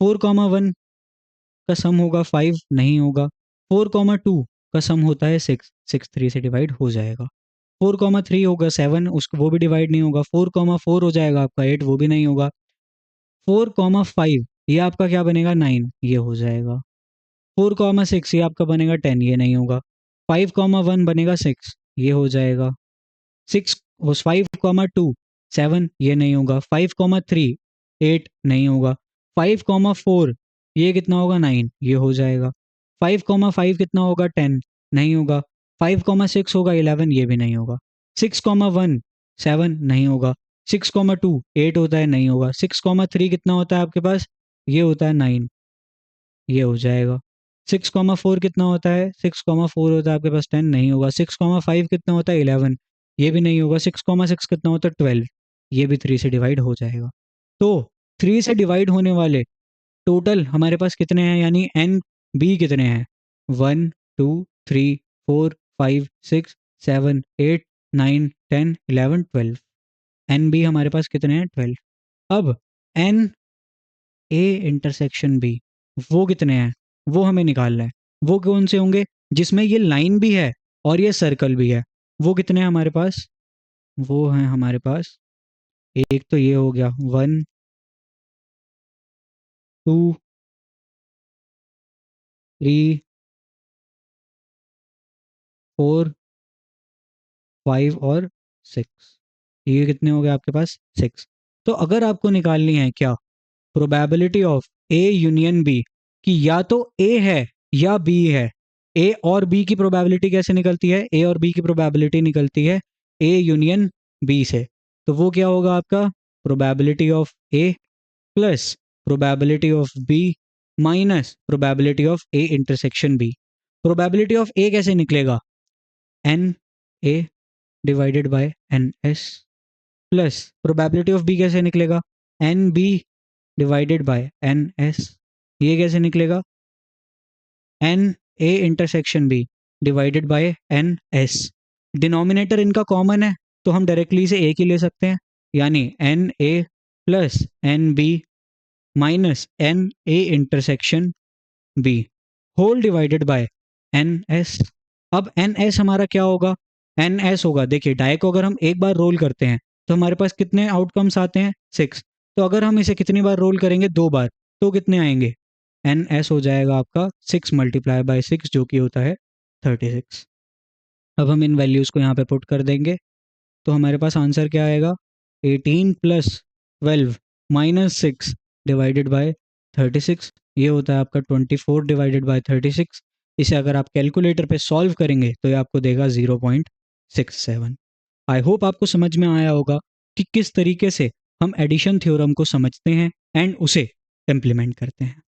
4, 1 का सम होगा 5, नहीं होगा। 4, 2 का सम होता है 6, 6 3 से डिवाइड हो जाएगा। 4, 3 होगा 7, उसको वो भी डिवाइड नहीं होगा। 4, 4 हो जाएगा आपका 8, वो भी नहीं होगा। 4, 5 ये आपका क्या बनेगा? 9, ये हो जाएगा। 4, 6 ये आपका बनेगा 10, ये नहीं होगा। 5, 1 बनेगा 6, ये हो जाएगा। 5, 2 7, ये नहीं होगा। 5, 3 8, नहीं होगा। 5, 4 ये कितना होगा? 9, ये हो जाएगा। 5, 5 कितना होगा? 10, नहीं होगा। 5, 6 होगा 11, ये भी नहीं होगा। 6, 1 7, नहीं होगा। 6, 2 8 होता है, नहीं होगा। 6, 3 कितना होता है आपके पास? ये होता है 9, ये हो जाएगा। 6, 4 कितना होता है? 6, 4 होता है आपके पास 10, नहीं होगा। 6, 5 कितना होता है? 11, ये भी नहीं होगा। 6, 6 कितना होता है? 12, ये भी 3 से डिवाइड हो जाएगा। तो 3 से डिवाइड होने वाले टोटल हमारे पास कितने हैं, यानी एन बी कितने हैं? 1 2 3 4 5 6 7 8 9 10 11 12। एन बी हमारे पास कितने हैं? 12। अब एन ए इंटरसेक्शन बी वो कितने हैं, वो हमें निकालना है। वो कौन से होंगे? जिसमें ये लाइन भी है और ये सर्कल भी है। वो कितने हैं हमारे पास? वो हैं हमारे पास, एक तो ये हो गया 1 2 3 4 5 और 6। ये कितने हो गए आपके पास? 6। तो अगर आपको निकालनी है क्या, probability of A union B, कि या तो ए है या बी है। ए और बी की प्रोबेबिलिटी कैसे निकलती है? ए और बी की प्रोबेबिलिटी निकलती है ए यूनियन बी से। तो वो क्या होगा आपका? Probability of A plus probability of B minus probability of A intersection B. Probability of A कैसे निकलेगा? N A divided by N S plus probability of B कैसे निकलेगा? N B divided by N S. ये कैसे निकलेगा? N A intersection B divided by N S. Denominator इनका common है, तो हम डायरेक्टली से ए की ले सकते हैं, यानी n A plus n B minus n A intersection B whole divided by N S. अब एन एस हमारा क्या होगा? एन एस होगा, देखिए डाई को अगर हम एक बार रोल करते हैं तो हमारे पास कितने आउटकम्स आते हैं? 6। तो अगर हम इसे कितनी बार रोल करेंगे? 2 बार, तो कितने आएंगे? एन एस हो जाएगा आपका 6 × 6 जो कि होता है 36। अब हम इन वैल्यूज़ को यहाँ पे पुट कर देंगे, तो हमारे पास आंसर क्या आएगा? 18 + 12 - 6 डिवाइडेड बाय 36। ये होता है आपका 24 डिवाइडेड बाय 36। इसे अगर आप कैलकुलेटर पे सॉल्व करेंगे तो ये आपको देगा 0.67। आई होप आपको समझ में आया होगा कि किस तरीके से हम एडिशन थ्योरम को समझते हैं एंड उसे इम्प्लीमेंट करते हैं।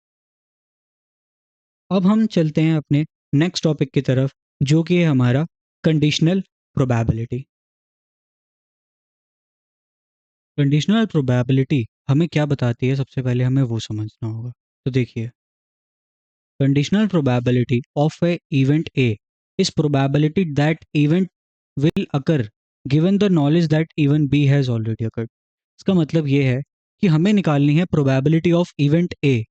अब हम चलते हैं अपने नेक्स्ट टॉपिक की तरफ, जो कि है हमारा कंडीशनल प्रोबेबिलिटी। कंडीशनल प्रोबेबिलिटी हमें क्या बताती है, सबसे पहले हमें वो समझना होगा। तो देखिए, conditional probability of a event A is probability that event will occur given the knowledge that event B has already occurred. इसका मतलब ये है कि हमें निकालनी है प्रोबेबिलिटी ऑफ इवेंट ए,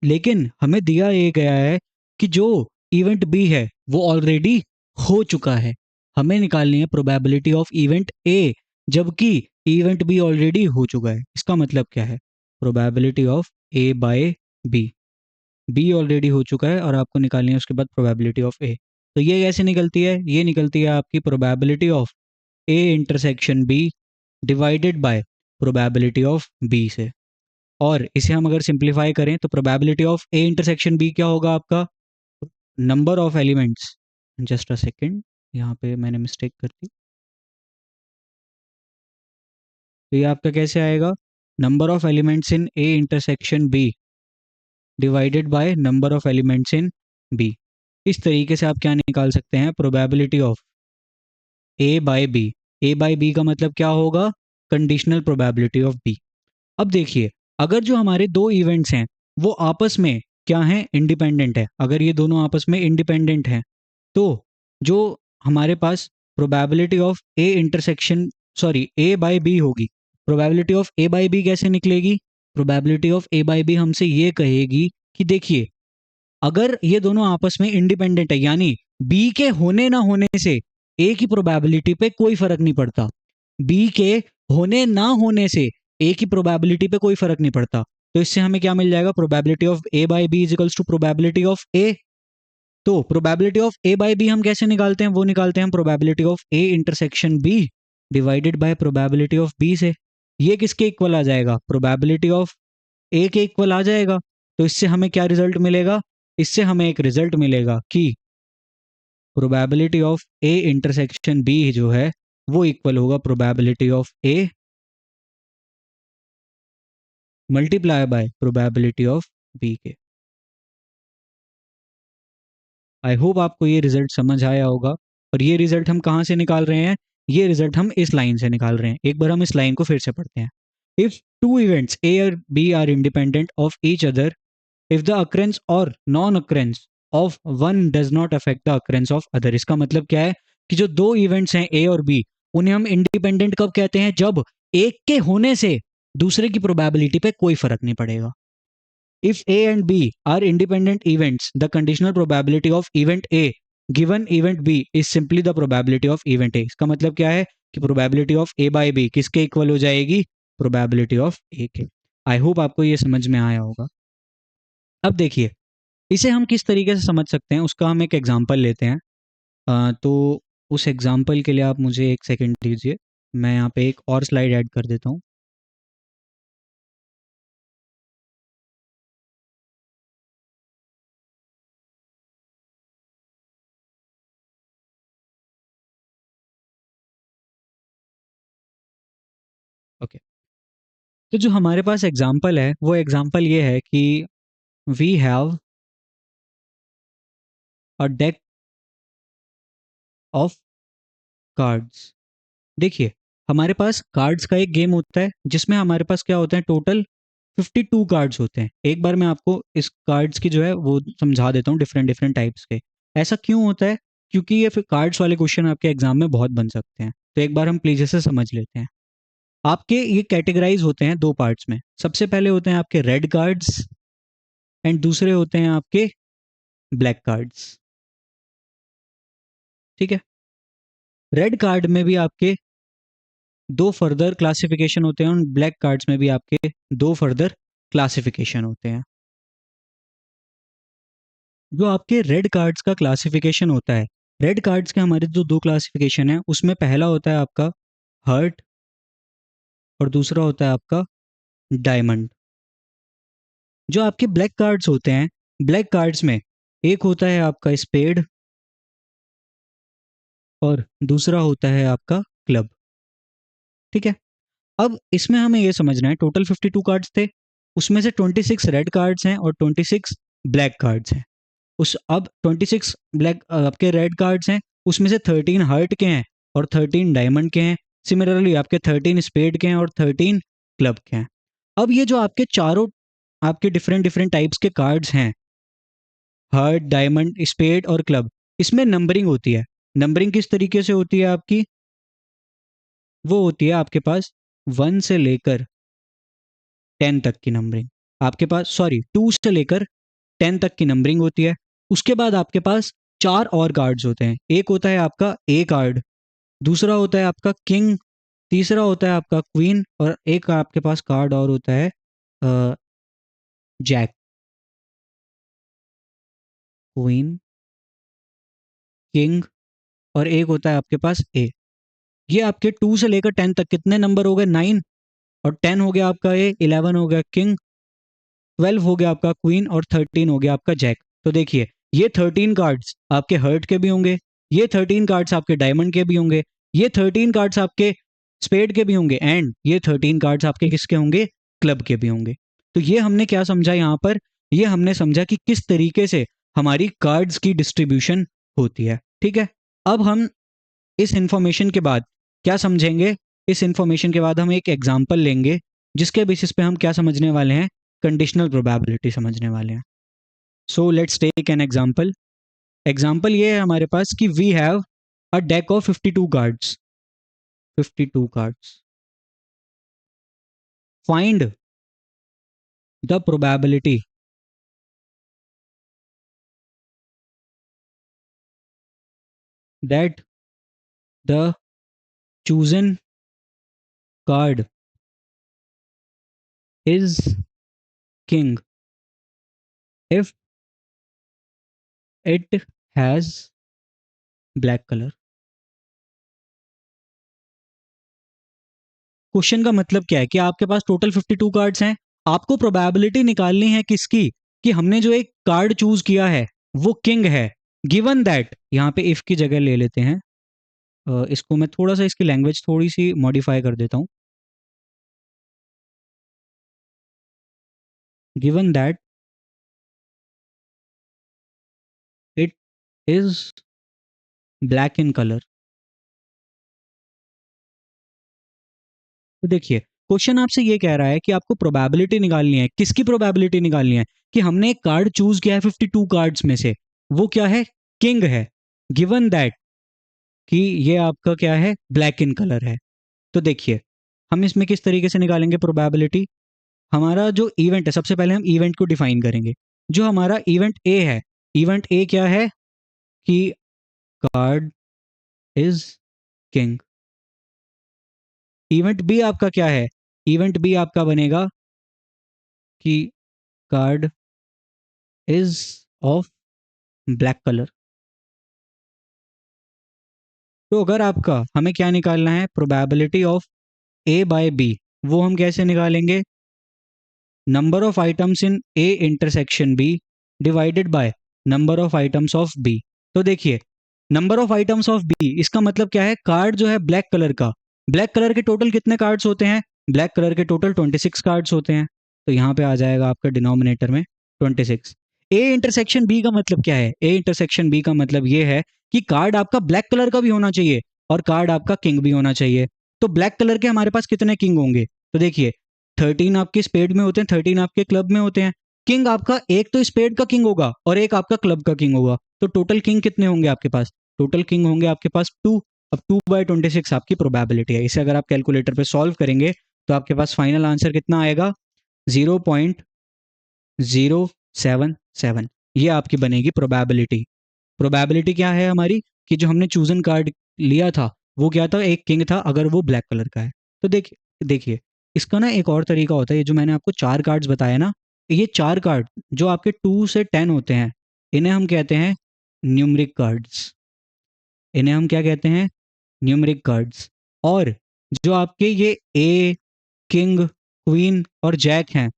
लेकिन हमें दिया ये गया है कि जो इवेंट बी है वो ऑलरेडी हो चुका है। हमें निकालनी है प्रोबेबिलिटी ऑफ इवेंट ए, जबकि इवेंट बी ऑलरेडी हो चुका है। इसका मतलब क्या है? Probability of A by B already हो चुका है और आपको निकालनी है उसके बाद प्रोबेबिलिटी ऑफ ए। तो ये कैसे निकलती है? ये निकलती है आपकी probability of A intersection B divided by probability of B से। और इसे हम अगर सिंप्लीफाई करें तो probability of A intersection B क्या होगा आपका? Number of elements, just a second, यहाँ पे मैंने मिस्टेक कर दी। तो ये आपका कैसे आएगा? Number of elements in A intersection B divided by number of elements in B. इस तरीके से आप क्या निकाल सकते हैं? Probability of A by B. A by B का मतलब क्या होगा? Conditional probability of B. अब देखिए, अगर जो हमारे दो इवेंट्स हैं वो आपस में क्या हैं? इंडिपेंडेंट है। अगर ये दोनों आपस में इंडिपेंडेंट हैं तो जो हमारे पास probability of A intersection sorry A by B होगी, probability of A by B कैसे निकलेगी? Probability of A by B हमसे ये कहेगी कि देखिए, अगर ये दोनों आपस में इंडिपेंडेंट है यानी बी के होने ना होने से ए की प्रोबेबिलिटी पे कोई फर्क नहीं पड़ता, बी के होने ना होने से ए की प्रोबेबिलिटी पे कोई फर्क नहीं पड़ता, तो इससे हमें क्या मिल जाएगा? Probability of A by B is equals to probability of A. तो probability of A by B हम कैसे निकालते हैं? वो निकालते हैं probability of A intersection B divided by probability of B से। ये किसके इक्वल आ जाएगा? प्रोबेबिलिटी ऑफ ए के इक्वल आ जाएगा। तो इससे हमें क्या रिजल्ट मिलेगा? इससे हमें एक रिजल्ट मिलेगा कि probability of A intersection B जो है वो इक्वल होगा probability of A multiply by probability of B के। आई होप आपको ये रिजल्ट समझ आया होगा। और ये रिजल्ट हम कहाँ से निकाल रहे हैं? ये रिजल्ट हम इस लाइन से निकाल रहे हैं। एक बार हम इस लाइन को फिर से पढ़ते हैं। इफ टू इवेंट्स ए और B are independent of each other, if the occurrence और non occurrence of one does not affect the occurrence of other. इसका मतलब क्या है कि जो दो इवेंट्स हैं ए और बी, उन्हें हम इंडिपेंडेंट कब कहते हैं? जब एक के होने से दूसरे की प्रोबेबिलिटी पे कोई फर्क नहीं पड़ेगा। If A and B are independent events, the conditional probability of event A given event B is simply the probability of event A। इसका मतलब क्या है कि probability of A by B किसके इक्वल हो जाएगी? probability of A के। I hope आपको ये समझ में आया होगा। अब देखिए, इसे हम किस तरीके से समझ सकते हैं उसका हम एक एग्जाम्पल लेते हैं। तो उस एग्जाम्पल के लिए आप मुझे एक सेकेंड दीजिए, मैं यहाँ पे एक और स्लाइड ऐड कर देता हूँ। ओके, तो जो हमारे पास एग्जाम्पल है वो एग्जाम्पल ये है कि we have a deck of cards. देखिए, हमारे पास कार्ड्स का एक गेम होता है जिसमें हमारे पास क्या होते हैं? टोटल 52 कार्ड्स होते हैं। एक बार मैं आपको इस कार्ड्स की जो है वो समझा देता हूँ, डिफरेंट डिफरेंट टाइप्स के। ऐसा क्यों होता है? क्योंकि ये फिर कार्ड्स वाले क्वेश्चन आपके एग्जाम में बहुत बन सकते हैं। तो एक बार हम प्लीज इसे समझ लेते हैं। आपके ये कैटेगराइज होते हैं दो पार्ट्स में। सबसे पहले होते हैं आपके रेड कार्ड्स एंड दूसरे होते हैं आपके ब्लैक कार्ड्स। ठीक है, रेड कार्ड में भी आपके दो फर्दर क्लासिफिकेशन होते हैं और ब्लैक कार्ड्स में भी आपके दो फर्दर क्लासिफिकेशन होते हैं। जो आपके रेड कार्ड्स का क्लासिफिकेशन होता है, रेड कार्ड्स के हमारे जो दो क्लासिफिकेशन है उसमें पहला होता है आपका हर्ट और दूसरा होता है आपका डायमंड। जो आपके ब्लैक कार्ड्स होते हैं, ब्लैक कार्ड्स में एक होता है आपका स्पेड और दूसरा होता है आपका क्लब। ठीक है, अब इसमें हमें ये समझना है टोटल 52 कार्ड्स थे, उसमें से 26 रेड कार्ड्स हैं और 26 ब्लैक कार्ड्स हैं। उस अब 26 ब्लैक आपके रेड कार्ड्स हैं, उसमें से 13 हार्ट के हैं और 13 डायमंड के हैं। सिमिलरली आपके 13 स्पेड के हैं और 13 क्लब के हैं। अब ये जो आपके चारों आपके डिफरेंट डिफरेंट टाइप्स के कार्ड्स हैं, हार्ट, डायमंड, स्पेड और क्लब, इसमें नंबरिंग होती है। नंबरिंग किस तरीके से होती है आपकी? वो होती है आपके पास 1 से लेकर 10 तक की नंबरिंग। आपके पास 2 से लेकर 10 तक की नंबरिंग होती है। उसके बाद आपके पास चार और कार्ड्स होते हैं। एक होता है आपका ए कार्ड, दूसरा होता है आपका किंग, तीसरा होता है आपका क्वीन, और एक आपके पास कार्ड और होता है जैक। क्वीन, किंग, और एक होता है आपके पास ए। ये आपके 2 से लेकर 10 तक कितने नंबर हो गए? 9, और 10 हो गया आपका ए, 11 हो गया किंग, 12 हो गया आपका क्वीन, और 13 हो गया आपका जैक। तो देखिए, ये 13 कार्ड्स आपके हर्ट के भी होंगे, ये 13 कार्ड्स आपके डायमंड के भी होंगे, ये 13 कार्ड्स आपके स्पेड के भी होंगे, एंड ये 13 कार्ड्स आपके किसके होंगे? क्लब के भी होंगे। तो ये हमने क्या समझा यहाँ पर? ये हमने समझा कि किस तरीके से हमारी कार्ड्स की डिस्ट्रीब्यूशन होती है। ठीक है, अब हम इस इंफॉर्मेशन के बाद क्या समझेंगे? इस इंफॉर्मेशन के बाद हम एक एग्जाम्पल लेंगे, जिसके बेसिस पे हम क्या समझने वाले हैं? कंडीशनल प्रोबेबिलिटी समझने वाले हैं। So let's take an example. Example ये है हमारे पास कि we have a deck of 52 cards. 52 cards. Find the probability that the chosen card is king if it has black color। Question का मतलब क्या है कि आपके पास टोटल 52 कार्ड्स हैं, आपको प्रोबेबिलिटी निकालनी है किसकी? कि हमने जो एक कार्ड चूज किया है वो किंग है। गिवन दैट, यहाँ पे इफ की जगह ले लेते हैं, इसको मैं थोड़ा सा इसकी लैंग्वेज थोड़ी सी मॉडिफाई कर देता हूँ। Given that it is black in colour. तो देखिए, क्वेश्चन आपसे ये कह रहा है कि आपको प्रोबेबिलिटी निकालनी है। किसकी प्रोबेबिलिटी निकालनी है? कि हमने एक कार्ड चूज किया है 52 कार्ड्स में से, वो क्या है? किंग है। गिवन दैट कि ये आपका क्या है? ब्लैक इन कलर है। तो देखिए, हम इसमें किस तरीके से निकालेंगे प्रोबेबिलिटी? हमारा जो इवेंट है, सबसे पहले हम इवेंट को डिफाइन करेंगे। जो हमारा इवेंट ए है, इवेंट ए क्या है? कि card is king. Event B आपका क्या है? इवेंट बी आपका बनेगा कि card is of black colour. तो अगर आपका हमें क्या निकालना है? Probability of A by B. वो हम कैसे निकालेंगे? Number of items in A intersection B divided by number of items of B. तो देखिए, number of items of B, इसका मतलब क्या है? कार्ड जो है ब्लैक कलर का, ब्लैक कलर के टोटल कितने कार्ड्स होते हैं? ब्लैक कलर के टोटल 26 कार्ड्स होते हैं। तो यहाँ पे आ जाएगा आपका डिनोमिनेटर में 26। ए इंटरसेक्शन बी का मतलब क्या है? ए इंटरसेक्शन बी का मतलब ये है कि कार्ड आपका ब्लैक कलर का भी होना चाहिए और कार्ड आपका किंग भी होना चाहिए। तो ब्लैक कलर के हमारे पास कितने किंग होंगे? तो देखिए, 13 आपके स्पेड में होते हैं, 13 आपके क्लब में होते हैं। किंग आपका एक तो स्पेड का किंग होगा और एक आपका क्लब का किंग होगा। तो टोटल किंग कितने होंगे आपके पास? टोटल किंग होंगे आपके पास 2। अब 2/26 आपकी प्रोबेबिलिटी है। इसे अगर आप कैलकुलेटर पे सॉल्व करेंगे तो आपके पास फाइनल आंसर कितना आएगा? 0.077। ये आपकी बनेगी प्रोबेबिलिटी। प्रोबेबिलिटी क्या है हमारी? कि जो हमने चूजन कार्ड लिया था वो क्या था? एक किंग था, अगर वो ब्लैक कलर का है। तो देखिए, इसका ना एक और तरीका होता है। ये जो मैंने आपको 4 कार्ड्स बताया ना, ये 4 कार्ड जो आपके 2 से 10 होते हैं, इन्हें हम कहते हैं न्यूमरिक कार्ड्स। इन्हें हम क्या कहते हैं? Numeric cards. और जो आपके ये ए, किंग, क्वीन और जैक हैं,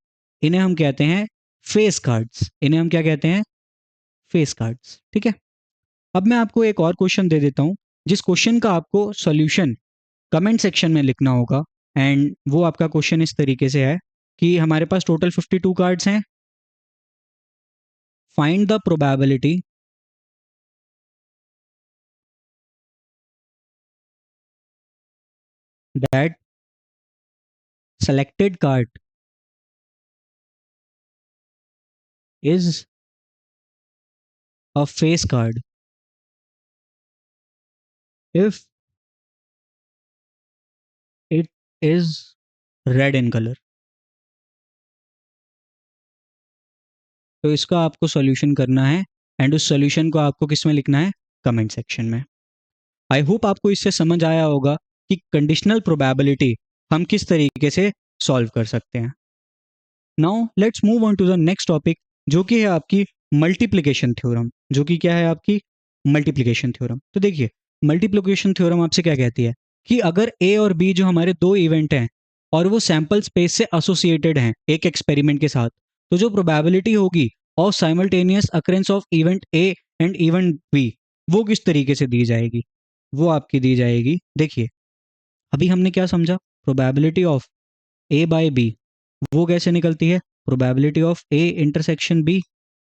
इन्हें हम कहते हैं फेस कार्ड्स। इन्हें हम क्या कहते हैं? Face cards. ठीक है, अब मैं आपको एक और क्वेश्चन दे देता हूं, जिस क्वेश्चन का आपको सॉल्यूशन कमेंट सेक्शन में लिखना होगा। एंड वो आपका क्वेश्चन इस तरीके से है कि हमारे पास टोटल 52 कार्ड्स हैं। Find the probability that selected card is a face card if it is red in colour. तो इसका आपको सॉल्यूशन करना है, एंड उस सॉल्यूशन को आपको किस में लिखना है? कमेंट सेक्शन में। आई होप आपको इससे समझ आया होगा कि कंडीशनल प्रोबेबिलिटी हम किस तरीके से सॉल्व कर सकते हैं। Now let's move on to the next topic, जो कि है आपकी मल्टीप्लिकेशन थ्योरम। जो कि क्या है आपकी मल्टीप्लिकेशन थ्योरम। तो देखिए, मल्टीप्लिकेशन थ्योरम आपसे क्या कहती है कि अगर ए और बी जो हमारे दो इवेंट हैं और वो सैंपल स्पेस से एसोसिएटेड हैं एक एक्सपेरिमेंट के साथ, तो जो प्रोबेबिलिटी होगी of simultaneous occurrence of event A and event B, वो किस तरीके से दी जाएगी? वो आपकी दी जाएगी, देखिए अभी हमने क्या समझा, probability of A by B वो कैसे निकलती है, probability of A intersection B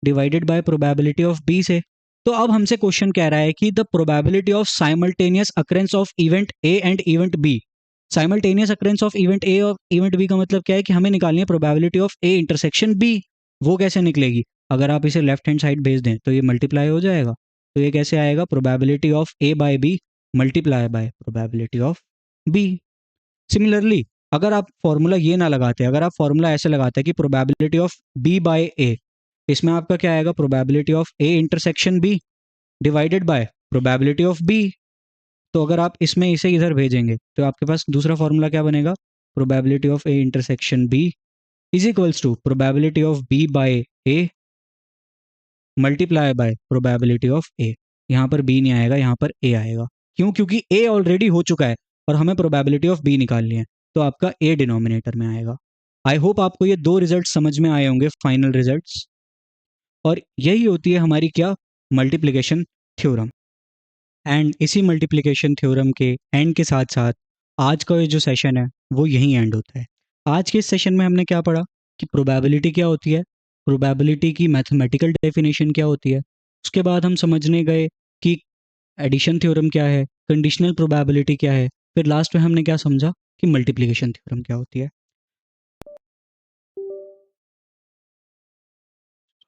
divided by probability of B से। तो अब हमसे क्वेश्चन कह रहा है कि the probability of simultaneous occurrence of event A and event B. Simultaneous occurrence of event A और इवेंट बी का मतलब क्या है कि हमें निकालनी है probability of A intersection B. वो कैसे निकलेगी? अगर आप इसे लेफ्ट हैंड साइड भेज दें तो ये मल्टीप्लाई हो जाएगा। तो ये कैसे आएगा, probability of A by B multiply by probability of B. Similarly अगर आप फॉर्मूला ये ना लगाते, अगर आप फॉर्मूला ऐसे लगाते कि probability of B by A, इसमें आपका क्या आएगा, probability of A intersection B divided by probability of B. तो अगर आप इसमें इसे इधर भेजेंगे तो आपके पास दूसरा फॉर्मूला क्या बनेगा, probability of A intersection B is equals to probability of B by A multiply by probability of A. यहाँ पर बी नहीं आएगा, यहाँ पर ए आएगा। क्यों? क्योंकि ए ऑलरेडी हो चुका है और हमें प्रोबेबिलिटी ऑफ बी निकालनी है, तो आपका ए डिनोमिनेटर में आएगा। आई होप आपको ये दो रिजल्ट समझ में आए होंगे, फाइनल रिजल्ट्स। और यही होती है हमारी क्या, मल्टीप्लिकेशन थ्योरम। एंड इसी मल्टीप्लिकेशन थ्योरम के एंड के साथ साथ आज का ये जो सेशन है वो यहीं एंड होता है। आज के इस सेशन में हमने क्या पढ़ा कि प्रोबेबिलिटी क्या होती है, प्रोबेबिलिटी की मैथमेटिकल डेफिनेशन क्या होती है, उसके बाद हम समझने गए कि एडिशन थ्योरम क्या है, कंडीशनल प्रोबेबिलिटी क्या है, फिर लास्ट में हमने क्या समझा कि मल्टीप्लिकेशन थ्योरम क्या होती है।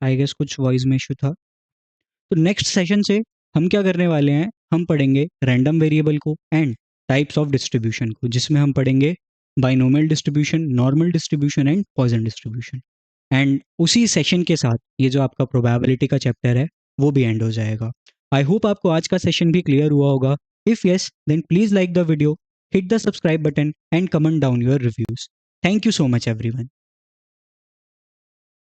आई गेस कुछ वॉइस में इशू था। तो नेक्स्ट सेशन से हम क्या करने वाले हैं, हम पढ़ेंगे रैंडम वेरिएबल को एंड टाइप्स ऑफ डिस्ट्रीब्यूशन को, जिसमें हम पढ़ेंगे binomial distribution, normal distribution and Poisson distribution. And उसी सेशन के साथ ये जो आपका प्रोबेबिलिटी का चैप्टर है वो भी एंड हो जाएगा। आई होप आपको आज का सेशन भी क्लियर हुआ होगा। If yes then please like the video, hit the subscribe button and comment down your reviews. Thank you so much everyone.